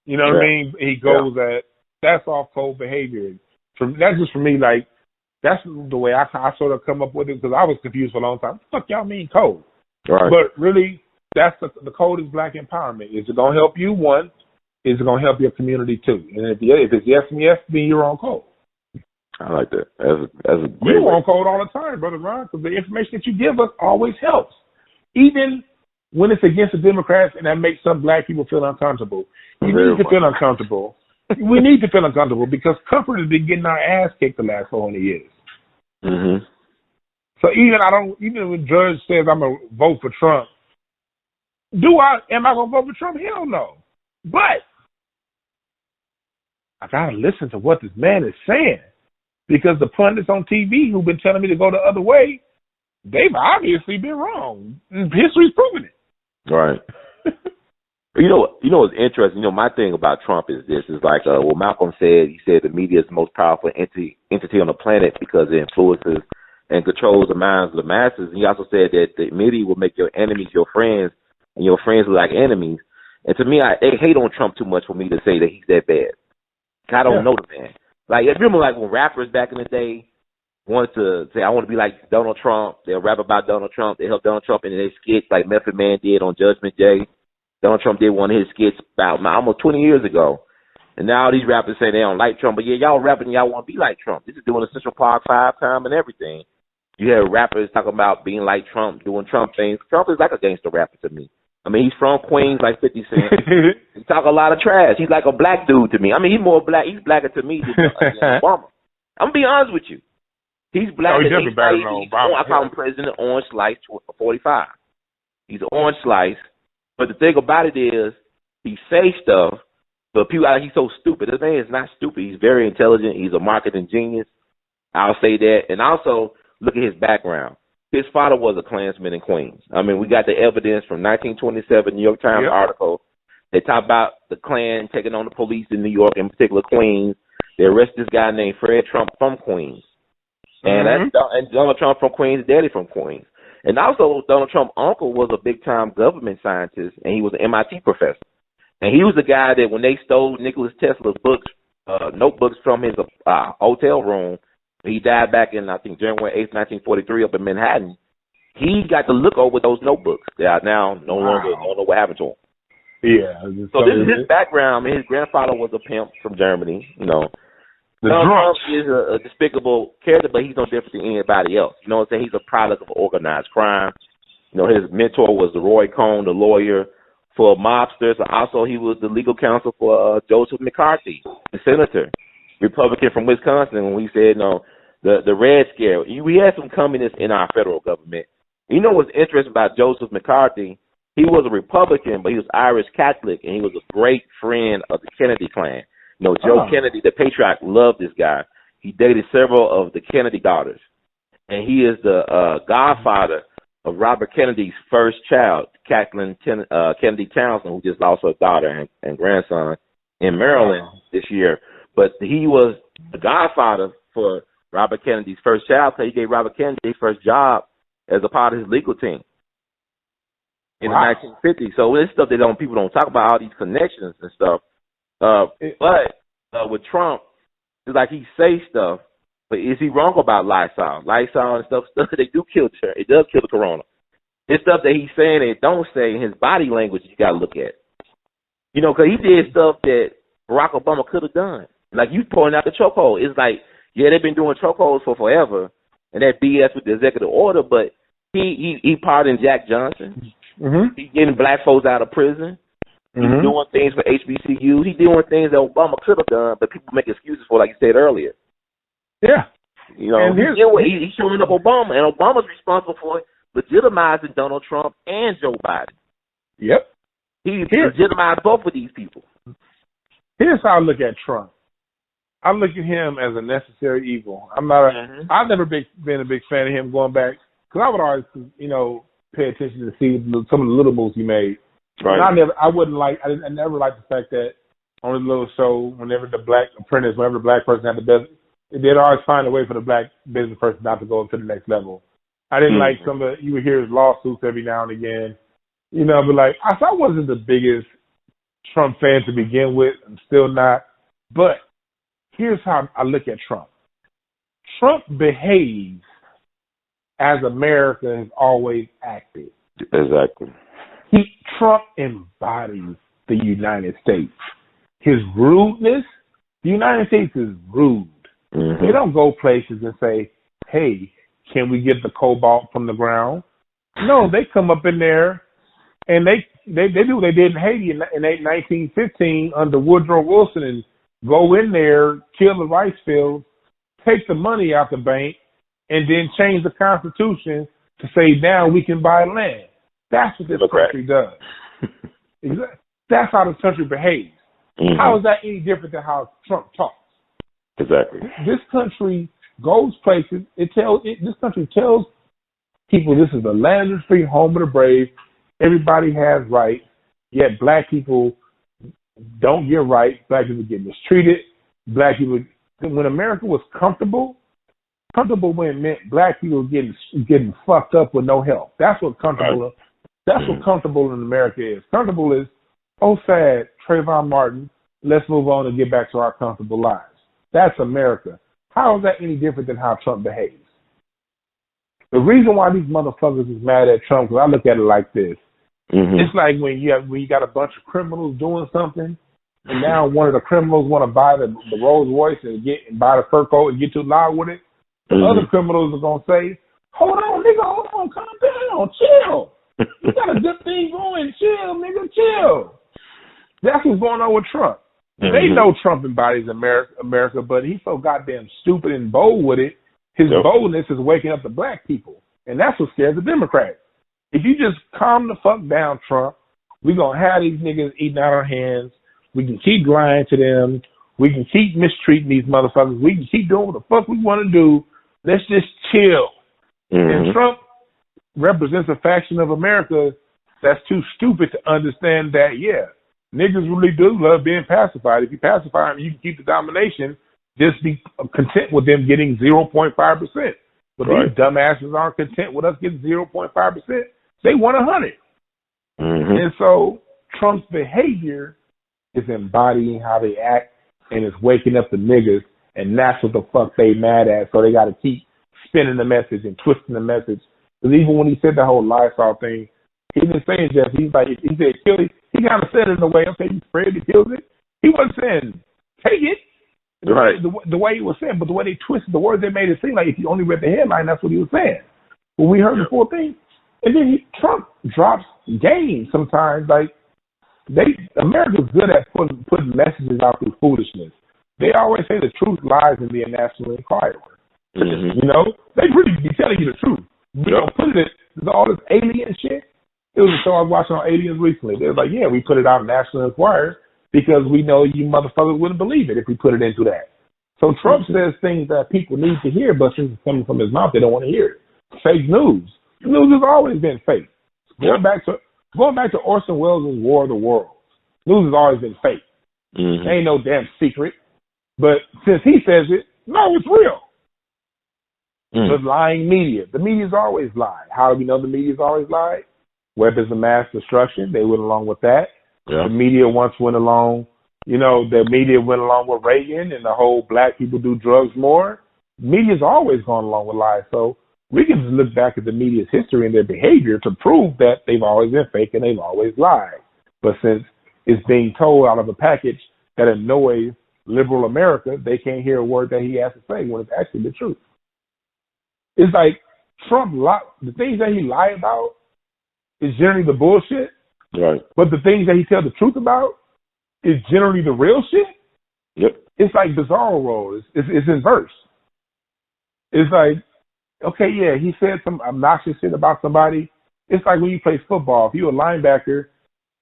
You know what I mean? He goes at, that's off code behavior. That's just for me, like, that's the way I sort of come up with it because I was confused for a long time. What the fuck y'all mean code? Right. But really, that's the code is black empowerment. Is it going to help you? One. Is it going to help your community? Two. And if it's yes and yes, then you're on code. I like that. That's a great You're on code all the time, Brother Ron, because the information that you give us always helps. Even when it's against the Democrats and that makes some black people feel uncomfortable. You need to feel uncomfortable. We need to feel uncomfortable because comfort has been getting our ass kicked the last 400 years. So even when Judge says I'm going to vote for Trump, am I going to vote for Trump? Hell no. But I got to listen to what this man is saying because the pundits on TV who've been telling me to go the other way, they've obviously been wrong. History's proven it. Right. You know what's interesting? My thing about Trump is this, is like what Malcolm said. He said the media is the most powerful entity on the planet because it influences and controls the minds of the masses. And he also said that the media will make your enemies your friends and your friends look like enemies. And to me, they hate on Trump too much for me to say that he's that bad. I don't know the man. Like, I remember like when rappers back in the day wanted to say, I want to be like Donald Trump. They'll rap about Donald Trump. They help Donald Trump in their skits like Memphis Man did on Judgment Day. Donald Trump did one of his skits about almost 20 years ago. And now these rappers say they don't like Trump. But yeah, y'all rapping, y'all want to be like Trump. This is doing the Central Park 5 time and everything. You have rappers talking about being like Trump, doing Trump things. Trump is like a gangster rapper to me. I mean, he's from Queens like 50 Cent. He talk a lot of trash. He's like a black dude to me. I mean, he's more black. He's blacker to me than Obama. I'm going to be honest with you. He's black. He's definitely better than Obama. I call him President Orange Slice 45. He's Orange Slice. But the thing about it is, he says stuff, but people he's so stupid. This man is not stupid. He's very intelligent. He's a marketing genius. I'll say that. And also, look at his background. His father was a Klansman in Queens. I mean, we got the evidence from 1927 New York Times article. They talk about the Klan taking on the police in New York, in particular Queens. They arrested this guy named Fred Trump from Queens. And Donald Trump from Queens, daddy from Queens. And also, Donald Trump's uncle was a big-time government scientist, and he was an MIT professor. And he was the guy that when they stole Nikola Tesla's notebooks from his hotel room, he died back in, I think, January 8th, 1943 up in Manhattan. He got to look over those notebooks. They are now no longer, I don't know what happened to him. Yeah. So this is his background. I mean, his grandfather was a pimp from Germany, Trump is a despicable character, but he's no different than anybody else. You know what I'm saying? He's a product of organized crime. His mentor was Roy Cohn, the lawyer for mobsters. Also, he was the legal counsel for Joseph McCarthy, the senator, Republican from Wisconsin, when we said, the Red Scare. We had some communists in our federal government. You know what's interesting about Joseph McCarthy? He was a Republican, but he was Irish Catholic, and he was a great friend of the Kennedy clan. Joe Kennedy, the patriarch, loved this guy. He dated several of the Kennedy daughters. And he is the godfather of Robert Kennedy's first child, Kathleen Kennedy Townsend, who just lost her daughter and grandson in Maryland this year. But he was the godfather for Robert Kennedy's first child, because he gave Robert Kennedy his first job as a part of his legal team in the 1950s. So this stuff people don't talk about, all these connections and stuff. But with Trump, it's like he says stuff, but is he wrong about Lysol? Lysol and stuff they do kill. It does kill the corona. It's stuff that he's saying and don't say in his body language. You got to look at, because he did stuff that Barack Obama could have done. Like you pointing out the chokehold. It's like, yeah, they've been doing chokeholds for forever, and that BS with the executive order, but he pardoned Jack Johnson. Mm-hmm. He's getting black folks out of prison. He's doing things for HBCUs. He's doing things that Obama could have done, but people make excuses for, like you said earlier. Yeah. You know, he's showing up Obama, and Obama's responsible for legitimizing Donald Trump and Joe Biden. Yep. He legitimized both of these people. Here's how I look at Trump. I look at him as a necessary evil. I've never been a big fan of him going back, because I would always, pay attention to see some of the little moves he made. Right. And I never liked the fact that on his little show, whenever the black apprentice, whenever the black person had the best, they'd always find a way for the black business person not to go up to the next level. I didn't like you would hear his lawsuits every now and again, but like, I wasn't the biggest Trump fan to begin with. I'm still not. But here's how I look at Trump. Trump behaves as America has always acted. Exactly. Trump embodies the United States. His rudeness, the United States is rude. Mm-hmm. They don't go places and say, hey, can we get the cobalt from the ground? No, they come up in there and they do what they did in Haiti in 1915 under Woodrow Wilson, and go in there, kill the rice fields, take the money out the bank, and then change the Constitution to say now we can buy land. That's what this country does. That's how this country behaves. Mm-hmm. How is that any different than how Trump talks? Exactly. This country goes places. This country tells people this is the land of the free, home of the brave. Everybody has rights. Yet black people don't get rights. Black people get mistreated. Black people, when America was comfortable when it meant black people getting fucked up with no help. That's what comfortable. Right. That's what comfortable in America is. Comfortable is, oh sad, Trayvon Martin. Let's move on and get back to our comfortable lives. That's America. How is that any different than how Trump behaves? The reason why these motherfuckers is mad at Trump, because I look at it like this. Mm-hmm. It's like when you got a bunch of criminals doing something, and now one of the criminals want to buy the Rolls Royce and buy the fur coat and get too loud with it. The other criminals are gonna say, "Hold on, nigga, hold on, calm down, chill. You got a good thing going, chill, nigga, chill." That's what's going on with Trump. Mm-hmm. They know Trump embodies America, but he's so goddamn stupid and bold with it. His boldness is waking up the black people, and that's what scares the Democrats. If you just calm the fuck down, Trump, we're going to have these niggas eating out our hands. We can keep lying to them. We can keep mistreating these motherfuckers. We can keep doing what the fuck we want to do. Let's just chill. Mm-hmm. And Trump represents a faction of America that's too stupid to understand that, yeah, niggas really do love being pacified. If you pacify them, you can keep the domination. Just be content with them getting 0.5%. But these dumbasses aren't content with us getting 0.5%. They want 100. Mm-hmm. And so Trump's behavior is embodying how they act, and it's waking up the niggas, and that's what the fuck they mad at. So they got to keep spinning the message and twisting the message. Because even when he said the whole Lysol thing, he didn't say it, Jeff. He said kill it. He kind of said it in a way, okay, you spread it, kills it. He wasn't saying take it. Right. The way he was saying, but the way they twisted the words, they made it seem like if you only read the headline, that's what he was saying. When we heard the full thing, and then Trump drops game sometimes. Like America's good at putting messages out through foolishness. They always say the truth lies in the National Enquirer. Mm-hmm. They really be telling you the truth. We don't put it in all this alien shit. It was a show I was watching on Aliens recently. They was like, yeah, we put it out in National Enquirer because we know you motherfuckers wouldn't believe it if we put it into that. So Trump says things that people need to hear, but since it's coming from his mouth, they don't want to hear it. Fake news. News has always been fake. Going back to Orson Welles' War of the Worlds. News has always been fake. Mm-hmm. Ain't no damn secret. But since he says it, no, it's real. The lying media. The media's always lied. How do we know the media's always lied? Weapons of mass destruction. They went along with that. Yeah. The media once went along. The media went along with Reagan and the whole black people do drugs more. Media's always gone along with lies. So we can just look back at the media's history and their behavior to prove that they've always been fake and they've always lied. But since it's being told out of a package that annoys liberal America, they can't hear a word that he has to say when it's actually the truth. It's like Trump, the things that he lie about is generally the bullshit. Right. But the things that he tells the truth about is generally the real shit. Yep. It's like Bizarro role. It's inverse. It's like, okay, yeah, he said some obnoxious shit about somebody. It's like when you play football. If you're a linebacker,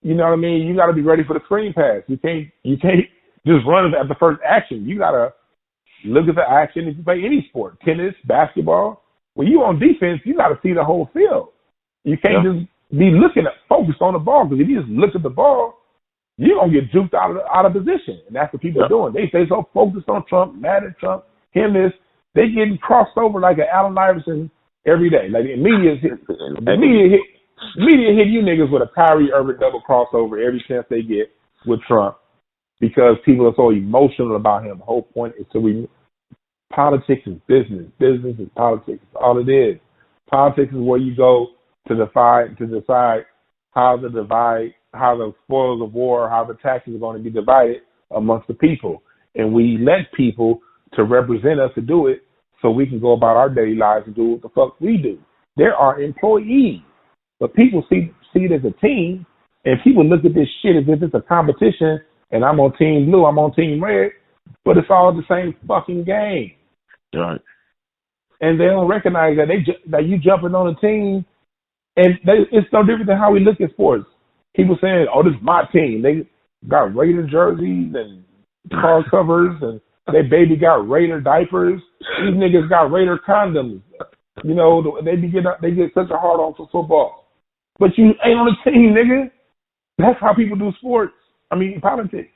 you know what I mean? You got to be ready for the screen pass. You can't just run at the first action. You got to look at the action. If you play any sport, tennis, basketball, when you on defense, you got to see the whole field. You can't just be focused on the ball, because if you just look at the ball, you're going to get juked out of position. And that's what people are doing. They stay so focused on Trump, mad at Trump, him this. They getting crossed over like an Allen Iverson every day. Like the media hit you niggas with a Kyrie Irving double crossover every chance they get with Trump, because people are so emotional about him. The whole point is politics is business. Business is politics. That's all it is. Politics is where you go to decide how the spoils of war, how the taxes are going to be divided amongst the people. And we elect people to represent us to do it, so we can go about our daily lives and do what the fuck we do. There are employees, but people see it as a team, and people look at this shit as if it's a competition, and I'm on team blue, I'm on team red, but it's all the same fucking game. Right. And they don't recognize that you jumping on a team, and it's no different than how we look at sports. People saying, "Oh, this is my team." They got Raider jerseys and car covers, and their baby got Raider diapers. These niggas got Raider condoms. You know, they get such a hard on for football, but you ain't on the team, nigga. That's how people do sports. I mean, politics.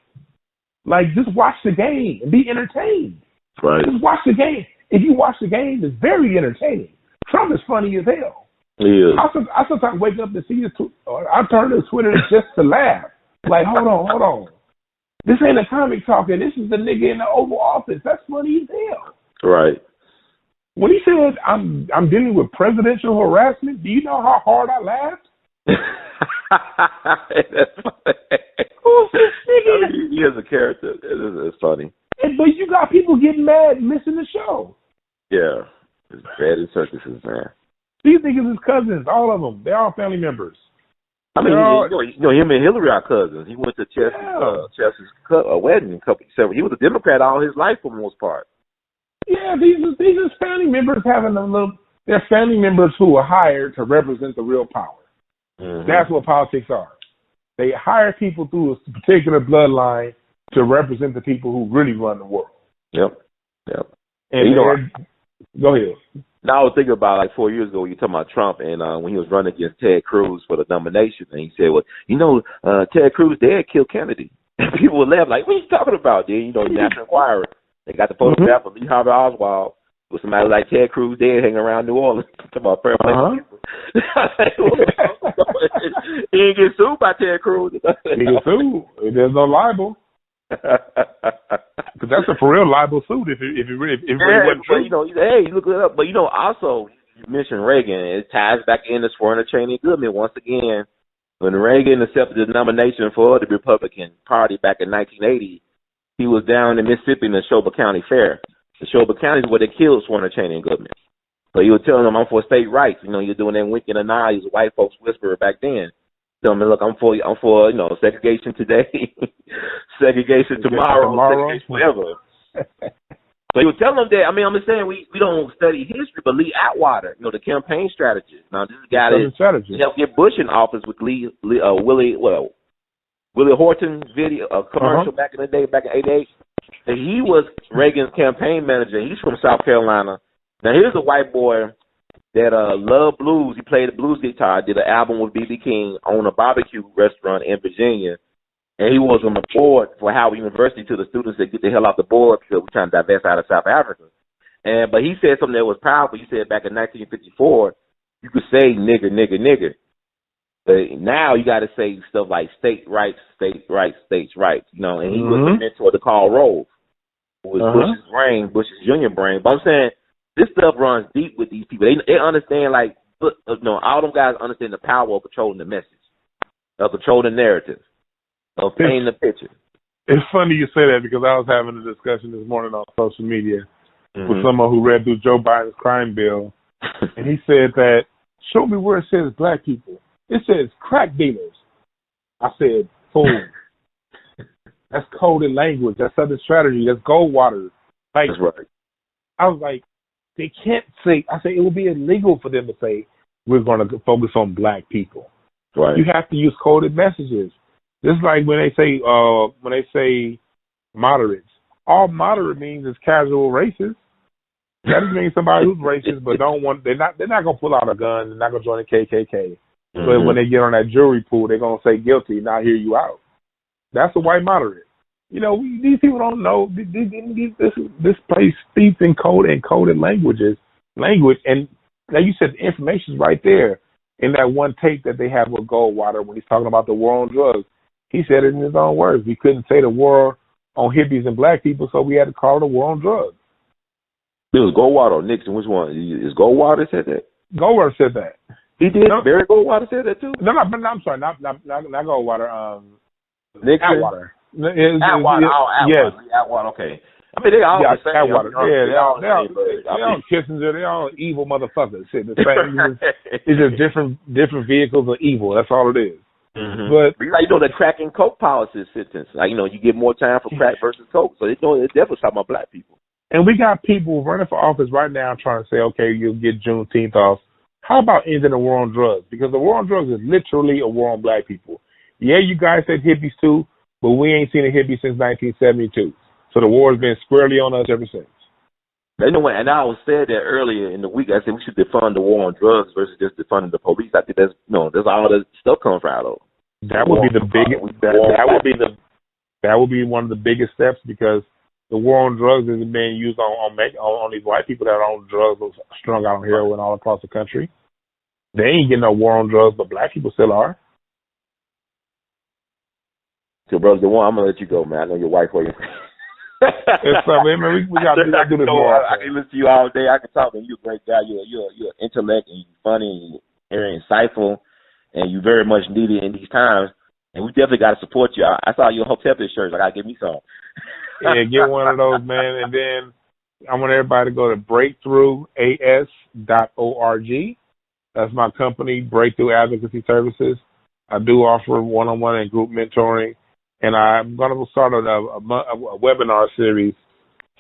Like, just watch the game and be entertained. Right. Just watch the game. If you watch the game, it's very entertaining. Trump is funny as hell. Yeah. I sometimes wake up to see I turn to Twitter just to laugh. Like, hold on. This ain't a comic talking. This is the nigga in the Oval Office. That's funny as hell. Right. When he said, I'm dealing with presidential harassment, do you know how hard I laughed? That's funny. Who's this nigga? He is a character. It's funny. But you got people getting mad missing the show. Yeah. It's bad in circuses, man. These niggas is cousins, all of them. They're all family members. I mean, you know, him and Hillary are cousins. He went to Chelsea's wedding several. He was a Democrat all his life for the most part. Yeah, these are family members they're family members who are hired to represent the real power. Mm-hmm. That's what politics are. They hire people through a particular bloodline to represent the people who really run the world. Yep. And go ahead. Now I was thinking about like 4 years ago when you were talking about Trump and when he was running against Ted Cruz for the nomination, and he said, "Well, you know, Ted Cruz dad killed Kennedy." And people would laugh like, "What are you talking about, dude?" You know, the National Enquirer. They got the photograph of Lee Harvey Oswald with somebody like Ted Cruz dad hanging around New Orleans. Talking about Preparedness. He didn't get sued by Ted Cruz. He get sued. There's no libel. Because that's a for real libel suit if it really wasn't true. But, you know, hey, you look it up. But, you know, also, you mentioned Reagan. It ties back into Swearingen, Cheney, and Goodman once again. When Reagan accepted the nomination for the Republican Party back in 1980, he was down in Mississippi in the Neshoba County Fair. Neshoba County is where they killed Swearingen, Cheney, and Goodman. So he was telling them, "I'm for state rights." You know, you're doing that wink and a nod. He was a white folks whisperer back then. Tell me, look, I'm for you know, segregation today, segregation tomorrow, segregation forever. So he was telling them that. I mean, I'm just saying we don't study history, but Lee Atwater, you know, the campaign strategist. Now this guy that helped get Bush in office with Willie Horton video commercial back in the day, back in '88. And he was Reagan's campaign manager. He's from South Carolina. Now here's a white boy that loved blues. He played the blues guitar, did an album with B.B. King, owned a barbecue restaurant in Virginia, and he was on the board for Howard University to the students that get the hell off the board because we're trying to divest out of South Africa. But he said something that was powerful. He said back in 1954, you could say nigger, nigger, nigger. But now you got to say stuff like state rights, states' rights, you know, and he was the mentor to Karl Rove, who was Bush's brain, Bush's junior brain. But I'm saying, this stuff runs deep with these people. They understand, like, you know, all them guys understand the power of controlling the message, of controlling the narrative, of painting the picture. It's funny you say that because I was having a discussion this morning on social media with someone who read through Joe Biden's crime bill, And he said that, show me where it says black people. It says crack dealers. I said, fool. That's coded language. That's Southern strategy. That's Goldwater. Like, that's right. I was like, they can't say, I said, it would be illegal for them to say, we're going to focus on black people. Right. You have to use coded messages. Just like when they say moderates. All moderate means is casual racist. That just means somebody who's racist but they're not gonna pull out a gun, they're not gonna join the KKK. Mm-hmm. But when they get on that jury pool, they're gonna say guilty, not hear you out. That's a white moderate. You know, these people don't know this place steeped in coded language, and like you said, the information's right there in that one tape that they have with Goldwater when he's talking about the war on drugs. He said it in his own words. We couldn't say the war on hippies and black people, so we had to call it a war on drugs. It was Goldwater or Nixon. Which one? Is Goldwater said that? Goldwater said that. He did? No. Barry Goldwater said that too? No, I'm sorry, not Goldwater. Nixon? Atwater. Atwater. Yes. Atwater, okay. I mean, they all the same. Atwater. They all kissing. They all evil motherfuckers. Shit, the same. It's just different vehicles of evil. That's all it is. Mm-hmm. But like, the crack and coke policy sentence. Like, you get more time for crack versus coke. So it's definitely talking about black people. And we got people running for office right now trying to say, okay, you'll get Juneteenth off. How about ending the war on drugs? Because the war on drugs is literally a war on black people. Yeah, you guys said hippies too, but we ain't seen a hippie since 1972. So the war has been squarely on us ever since. You know what? And I said that earlier in the week. I said we should defund the war on drugs versus just defunding the police. I think that's all the stuff comes out of. That would be the biggest. That would be one of the biggest steps, because the war on drugs isn't being used on these white people that are on drugs, strung out on heroin all across the country. They ain't getting no war on drugs, but black people still are. So, brother, Dwann, I'm gonna let you go, man. I know your wife for you. It's something, man. We got to do this more. I can listen to you all day. I can talk, and you're a great guy. You're intellect, and you're funny, and you're very insightful, and you're very much needed in these times. And we definitely got to support you. I saw your Hotepp-ish shirts. I got to give me some. Yeah, get one of those, man. And then I want everybody to go to breakthroughas.org. That's my company, Breakthrough Advocacy Services. I do offer one-on-one and group mentoring. And I'm going to start a webinar series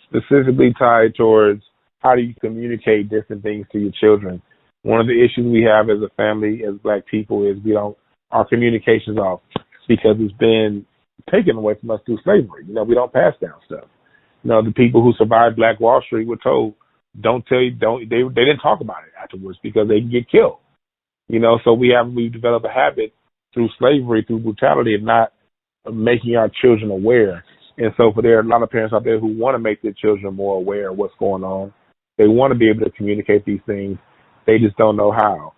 specifically tied towards how do you communicate different things to your children. One of the issues we have as a family, as black people, is our communication's off because it's been taken away from us through slavery. We don't pass down stuff. The people who survived Black Wall Street were told, they didn't talk about it afterwards because they can get killed. So we've developed a habit through slavery, through brutality, of not making our children aware. And so there are a lot of parents out there who want to make their children more aware of what's going on. They want to be able to communicate these things. They just don't know how.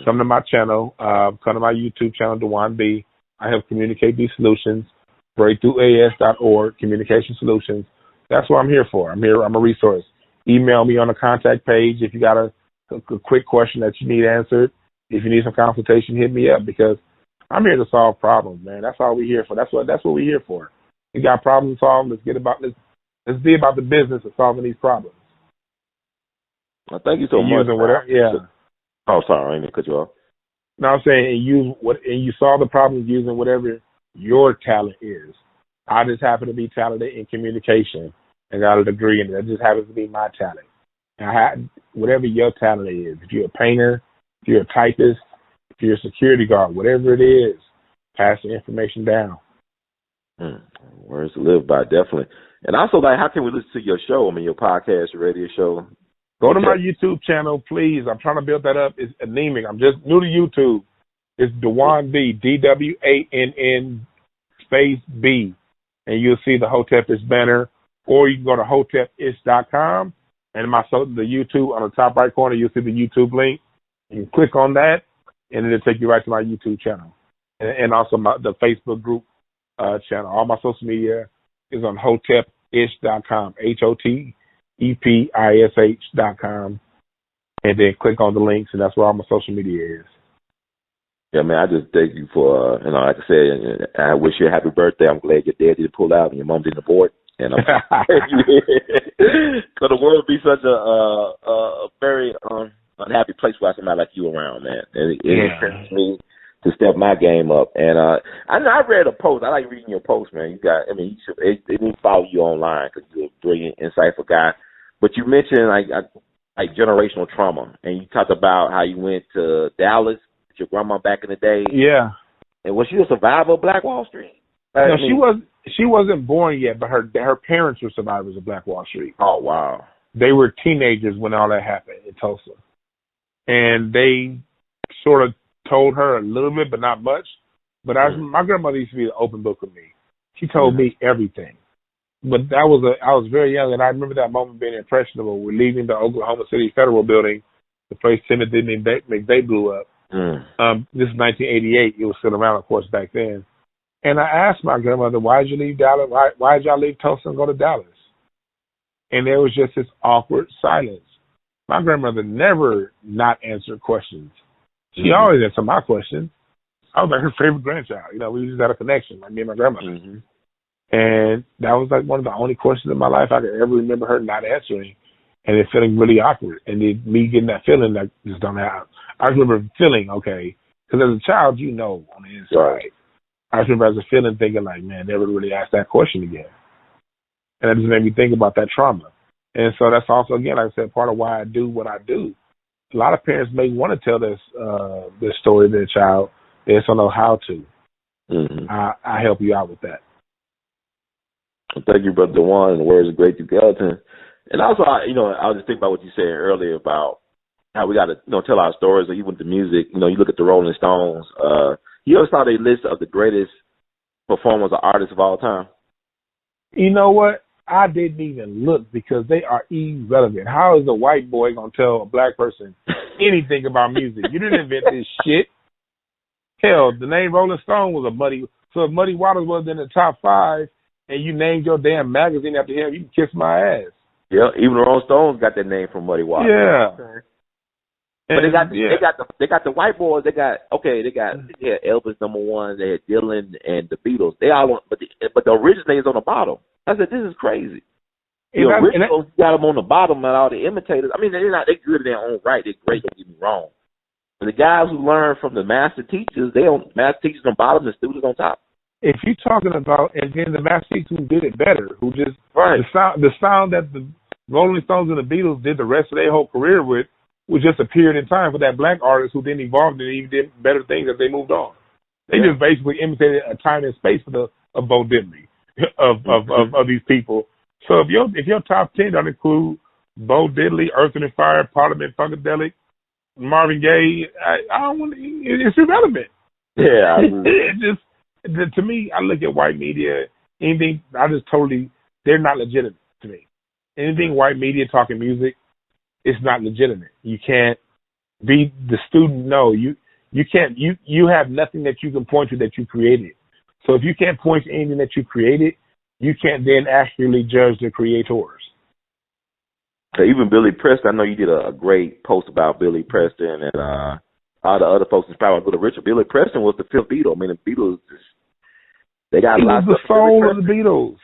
Come to my channel, come to my YouTube channel, Dwann B. I help communicate these solutions. BreakthroughAS.org, communication solutions. That's what I'm here for. I'm a resource. Email me on the contact page if you got a quick question that you need answered. If you need some consultation, hit me up, because I'm here to solve problems, man. That's all we're here for. That's what we're here for. We got problems to solve. Let's be about the business of solving these problems. Well, thank you so much. Oh, sorry, I didn't cut you off. No, I'm saying you solve the problems using whatever your talent is. I just happen to be talented in communication and got a degree in it. That just happens to be my talent. Whatever your talent is, if you're a painter, if you're a typist, if you're a security guard, whatever it is, pass the information down. Words to live by, definitely. And also, how can we listen to your show? Your podcast, your radio show? Go to my YouTube channel, please. I'm trying to build that up. It's anemic. I'm just new to YouTube. It's Dwann B, DWANN space B. And you'll see the Hotep-ish banner. Or you can go to Hotepp-ish.com. And the YouTube, on the top right corner, you'll see the YouTube link. You can click on that, and it'll take you right to my YouTube channel. And also the Facebook group channel. All my social media is on Hotepp-ish.com, HOTEPISH.com. And then click on the links, and that's where all my social media is. Yeah, man, I just thank you for, like I said, I wish you a happy birthday. I'm glad your dad didn't pull out and your mom didn't abort. And I'm so the world would be such a very unhappy place without somebody like you around, man. And it encourages me to step my game up. And I read a post. I like reading your post, man. You got, I mean, they need to follow you online because you're a brilliant, insightful guy. But you mentioned like generational trauma, and you talked about how you went to Dallas with your grandma back in the day. Yeah. And was she a survivor of Black Wall Street? No, she wasn't born yet, but her parents were survivors of Black Wall Street. Oh, wow. They were teenagers when all that happened in Tulsa. And they sort of told her a little bit, but not much. But my grandmother used to be an open book with me. She told me everything. But I was very young, and I remember that moment being impressionable. We're leaving the Oklahoma City Federal Building, the place Timothy McVeigh blew up. This is 1988. It was still around, of course, back then. And I asked my grandmother, why did you leave Dallas? Why did y'all leave Tulsa and go to Dallas? And there was just this awkward silence. My grandmother never not answered questions. She always answered my questions. I was like her favorite grandchild. You know, we just had a connection, like me and my grandmother. And that was like one of the only questions in my life I could ever remember her not answering, and it feeling really awkward. And me getting that feeling like just don't have. I remember feeling okay, because as a child, you know on the inside. Right. I remember as a feeling thinking like, man, never really asked that question again. And that just made me think about that trauma. And so that's also, again, like I said, part of why I do what I do. A lot of parents may want to tell this story to their child. They just don't know how to. I help you out with that. Well, thank you, Brother Dwann, and the words of great skeleton. And also, I was just thinking about what you said earlier about how we got to, tell our stories. Or even with the music, you look at the Rolling Stones. You ever saw their list of the greatest performers or artists of all time? You know what? I didn't even look because they are irrelevant. How is a white boy going to tell a black person anything about music? You didn't invent this shit. Hell, the name Rolling Stone was a Muddy. So if Muddy Waters was in the top 5 and you named your damn magazine after him, you can kiss my ass. Yeah, even the Rolling Stones got that name from Muddy Waters. Yeah. Okay. But they got the white boys. They had Elvis #1. They had Dylan and the Beatles. They all but the originators on the bottom. I said, this is crazy. The originals got them on the bottom, and all the imitators. I mean, they're good in their own right. They're great. Don't get me wrong. But the guys who learn from the master teachers, master teachers on bottom, the students on top. If you're talking about, and then the master teachers who did it better, who just the sound that the Rolling Stones and the Beatles did the rest of their whole career with, was just a period in time for that black artist who then evolved and even did better things as they moved on. They just basically imitated a time and space of Bo Diddley, of these people. So if your top 10 don't include Bo Diddley, Earth and Fire, Parliament, Funkadelic, Marvin Gaye, I don't want. It's irrelevant. Yeah, it just to me, I look at white media. Anything, they're not legitimate to me. Anything white media talking music, it's not legitimate. You can't be the student. No, you can't. You have nothing that you can point to that you created. So if you can't point to anything that you created, you can't then accurately judge the creators. So even Billy Preston, I know you did a great post about Billy Preston and all the other folks inspired by Little Richard. Billy Preston was the fifth Beatle. I mean, the Beatles, they got a lot of stuff. He was the soul of the Beatles.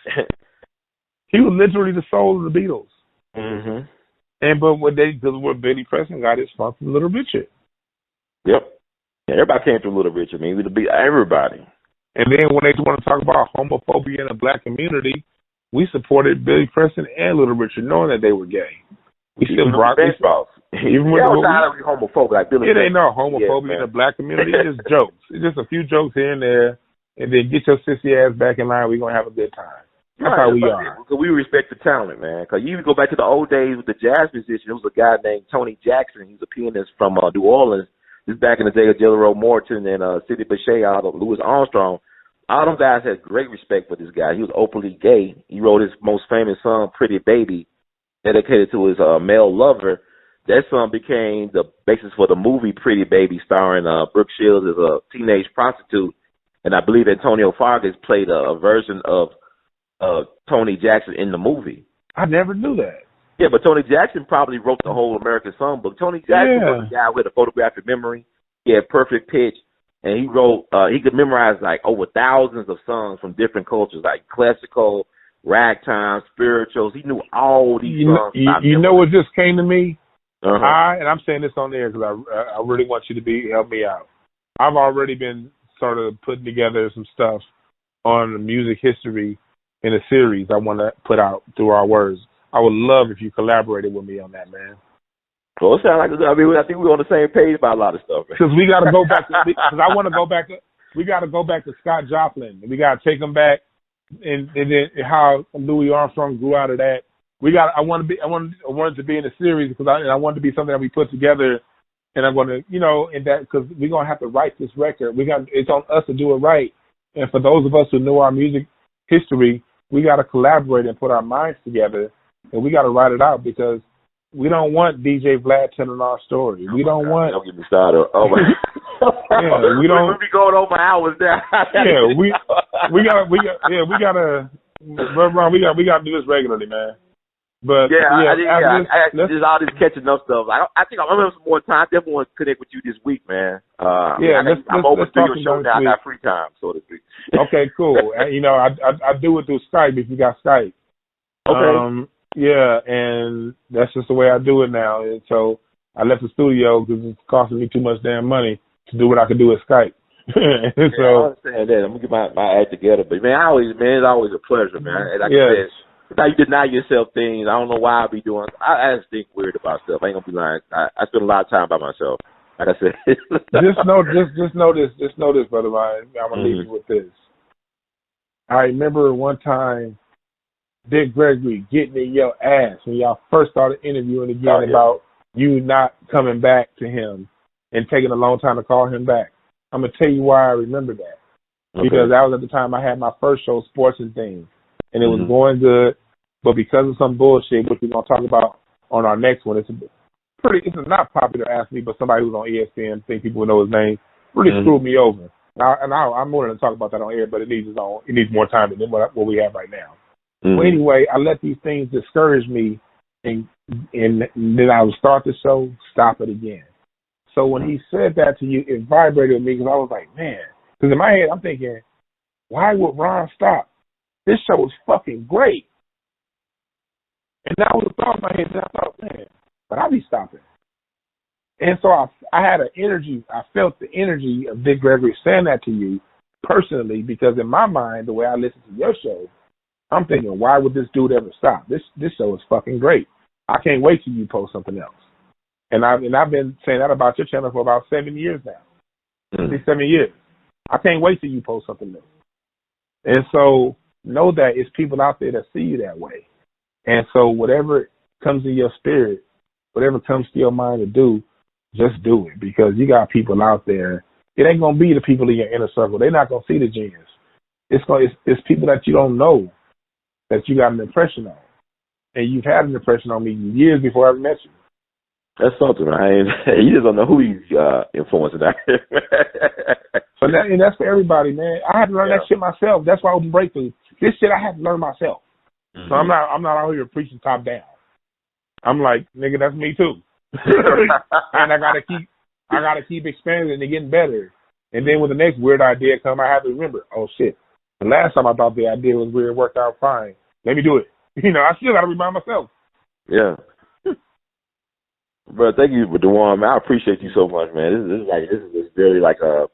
He was literally the soul of the Beatles. Mm-hmm. But what Billy Preston got his fun from Little Richard. Yep. Yeah, everybody came through Little Richard. I mean, everybody. And then when they want to talk about homophobia in the black community, we supported Billy Preston and Little Richard, knowing that they were gay. We still brought these folks. Even when homophobic, like Billy Preston. It ain't no homophobia in the black community. It's just jokes. It's just a few jokes here and there, and then get your sissy ass back in line. We're gonna have a good time. That's how we are. Because we respect the talent, man. Because you even go back to the old days with the jazz musician. There was a guy named Tony Jackson. He was a pianist from New Orleans. This is back in the day of Jelly Roll Morton and Sidney Bechet, out of Louis Armstrong. All them guys had great respect for this guy. He was openly gay. He wrote his most famous song, Pretty Baby, dedicated to his male lover. That song became the basis for the movie Pretty Baby, starring Brooke Shields as a teenage prostitute. And I believe Antonio Fargas played a version of Tony Jackson in the movie. I never knew that. Yeah, but Tony Jackson probably wrote the whole American Songbook. Tony Jackson was a guy with a photographic memory. He had perfect pitch. And he wrote, he could memorize like over thousands of songs from different cultures, like classical, ragtime, spirituals. He knew all these songs. You know what just came to me? And I'm saying this on there because I really want you to help me out. I've already been sort of putting together some stuff on the music history in a series I want to put out through our words. I would love if you collaborated with me on that, man. Well, it sounds like I think we're on the same page about a lot of stuff. Because we got to go back because I want to go back. We got to go back to Scott Joplin. We got to take him back, and then how Louis Armstrong grew out of that. I wanted to be in a series because I wanted to be something that we put together, and I'm going to, in that because we're going to have to write this record. It's on us to do it right, and for those of us who know our music history, we got to collaborate and put our minds together, and we got to write it out because we don't want DJ Vlad telling our story. We don't want. Don't get me started. Oh my. Yeah, we don't. We'll be going over hours there. Yeah, we gotta do this regularly, man. But there's all this catching up stuff. I think I'm gonna have some more time. I definitely want to connect with you this week, man. I'm open to your show now. I got free time, so to speak. Okay, cool. I do it through Skype if you got Skype. Okay. Yeah, and that's just the way I do it now. And so I left the studio because it's costing me too much damn money to do what I could do at Skype. So I understand that. I'm gonna get my act together. But man, it's always a pleasure, man. Like I said, now you deny yourself things. I don't know why I be doing. I just think weird about stuff. I ain't gonna be lying. I spend a lot of time by myself. Like I said. just know this, brother Ryan. I'm gonna leave you with this. I remember one time Dick Gregory getting in your ass when y'all first started interviewing again about you not coming back to him and taking a long time to call him back. I'm going to tell you why I remember that. Because that was at the time I had my first show, Sports and Things, and it was going good, but because of some bullshit, which we're going to talk about on our next one, it's a not popular athlete, but somebody who's on ESPN, I think people will know his name, really screwed me over. I'm more than to talk about that on air, but it needs more time than what we have right now. Well, anyway, I let these things discourage me, and then I would start the show, stop it again. So when he said that to you, it vibrated with me because I was like, man. Because in my head, I'm thinking, why would Ron stop? This show is fucking great. And that was a thought in my head, and I thought, man, but I'll be stopping. And so I had an energy. I felt the energy of Dick Gregory saying that to you personally because in my mind, the way I listen to your show, I'm thinking, why would this dude ever stop? This show is fucking great. I can't wait till you post something else. And I've been saying that about your channel for about 7 years now. 7 years. I can't wait till you post something new. And so know that it's people out there that see you that way. And so whatever comes in your spirit, whatever comes to your mind to do, just do it because you got people out there. It ain't gonna be the people in your inner circle. They're not gonna see the genius. It's people that you don't know that you got an impression on. And you've had an impression on me years before I ever met you. That's something, man. You just don't know who he's influencing that. And that's for everybody, man. I had to learn that shit myself. That's why I open breakthrough. This shit I had to learn myself. So I'm not out here preaching top down. I'm like, nigga, that's me too. And I gotta keep expanding and getting better. And then when the next weird idea come, I have to remember, oh shit. The last time I thought the idea was weird, it worked out fine. Let me do it. I still gotta remind myself. Yeah. Bro, thank you, Dwann, man. I appreciate you so much, man. This is very like a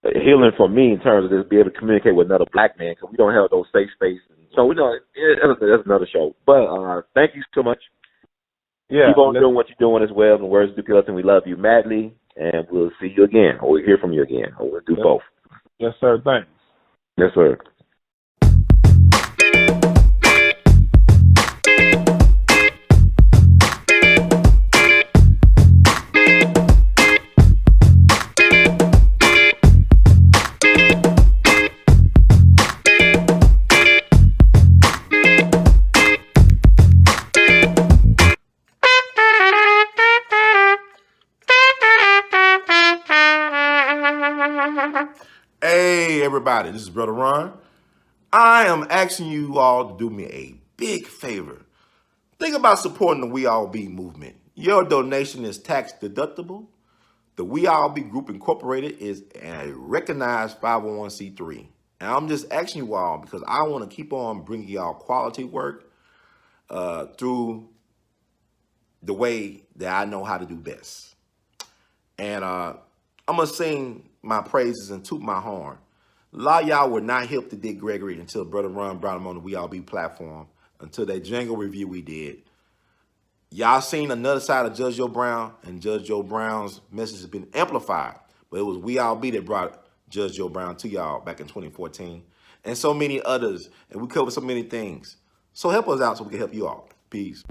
healing for me in terms of just being able to communicate with another black man because we don't have those safe spaces. So that's another show. But thank you so much. Yeah, keep on doing what you're doing as well. In the words of Duke Ellington, we love you madly, and we'll see you again, or we'll hear from you again, or we'll do both. Yes, sir. Thanks. Yes, sir. Hey, everybody, this is Brother Ron. I am asking you all to do me a big favor. Think about supporting the We All Be movement. Your donation is tax deductible. The We All Be Group Incorporated is a recognized 501c3. And I'm just asking you all because I want to keep on bringing y'all quality work through the way that I know how to do best. And I'm going to sing my praises and toot my horn. A lot of y'all were not hip to Dick Gregory until Brother Ron brought him on the We All Be platform, until that jingle review we did. Y'all seen another side of Judge Joe Brown, and Judge Joe Brown's message has been amplified. But it was We All Be that brought Judge Joe Brown to y'all back in 2014. And so many others. And we covered so many things. So help us out so we can help you all. Peace.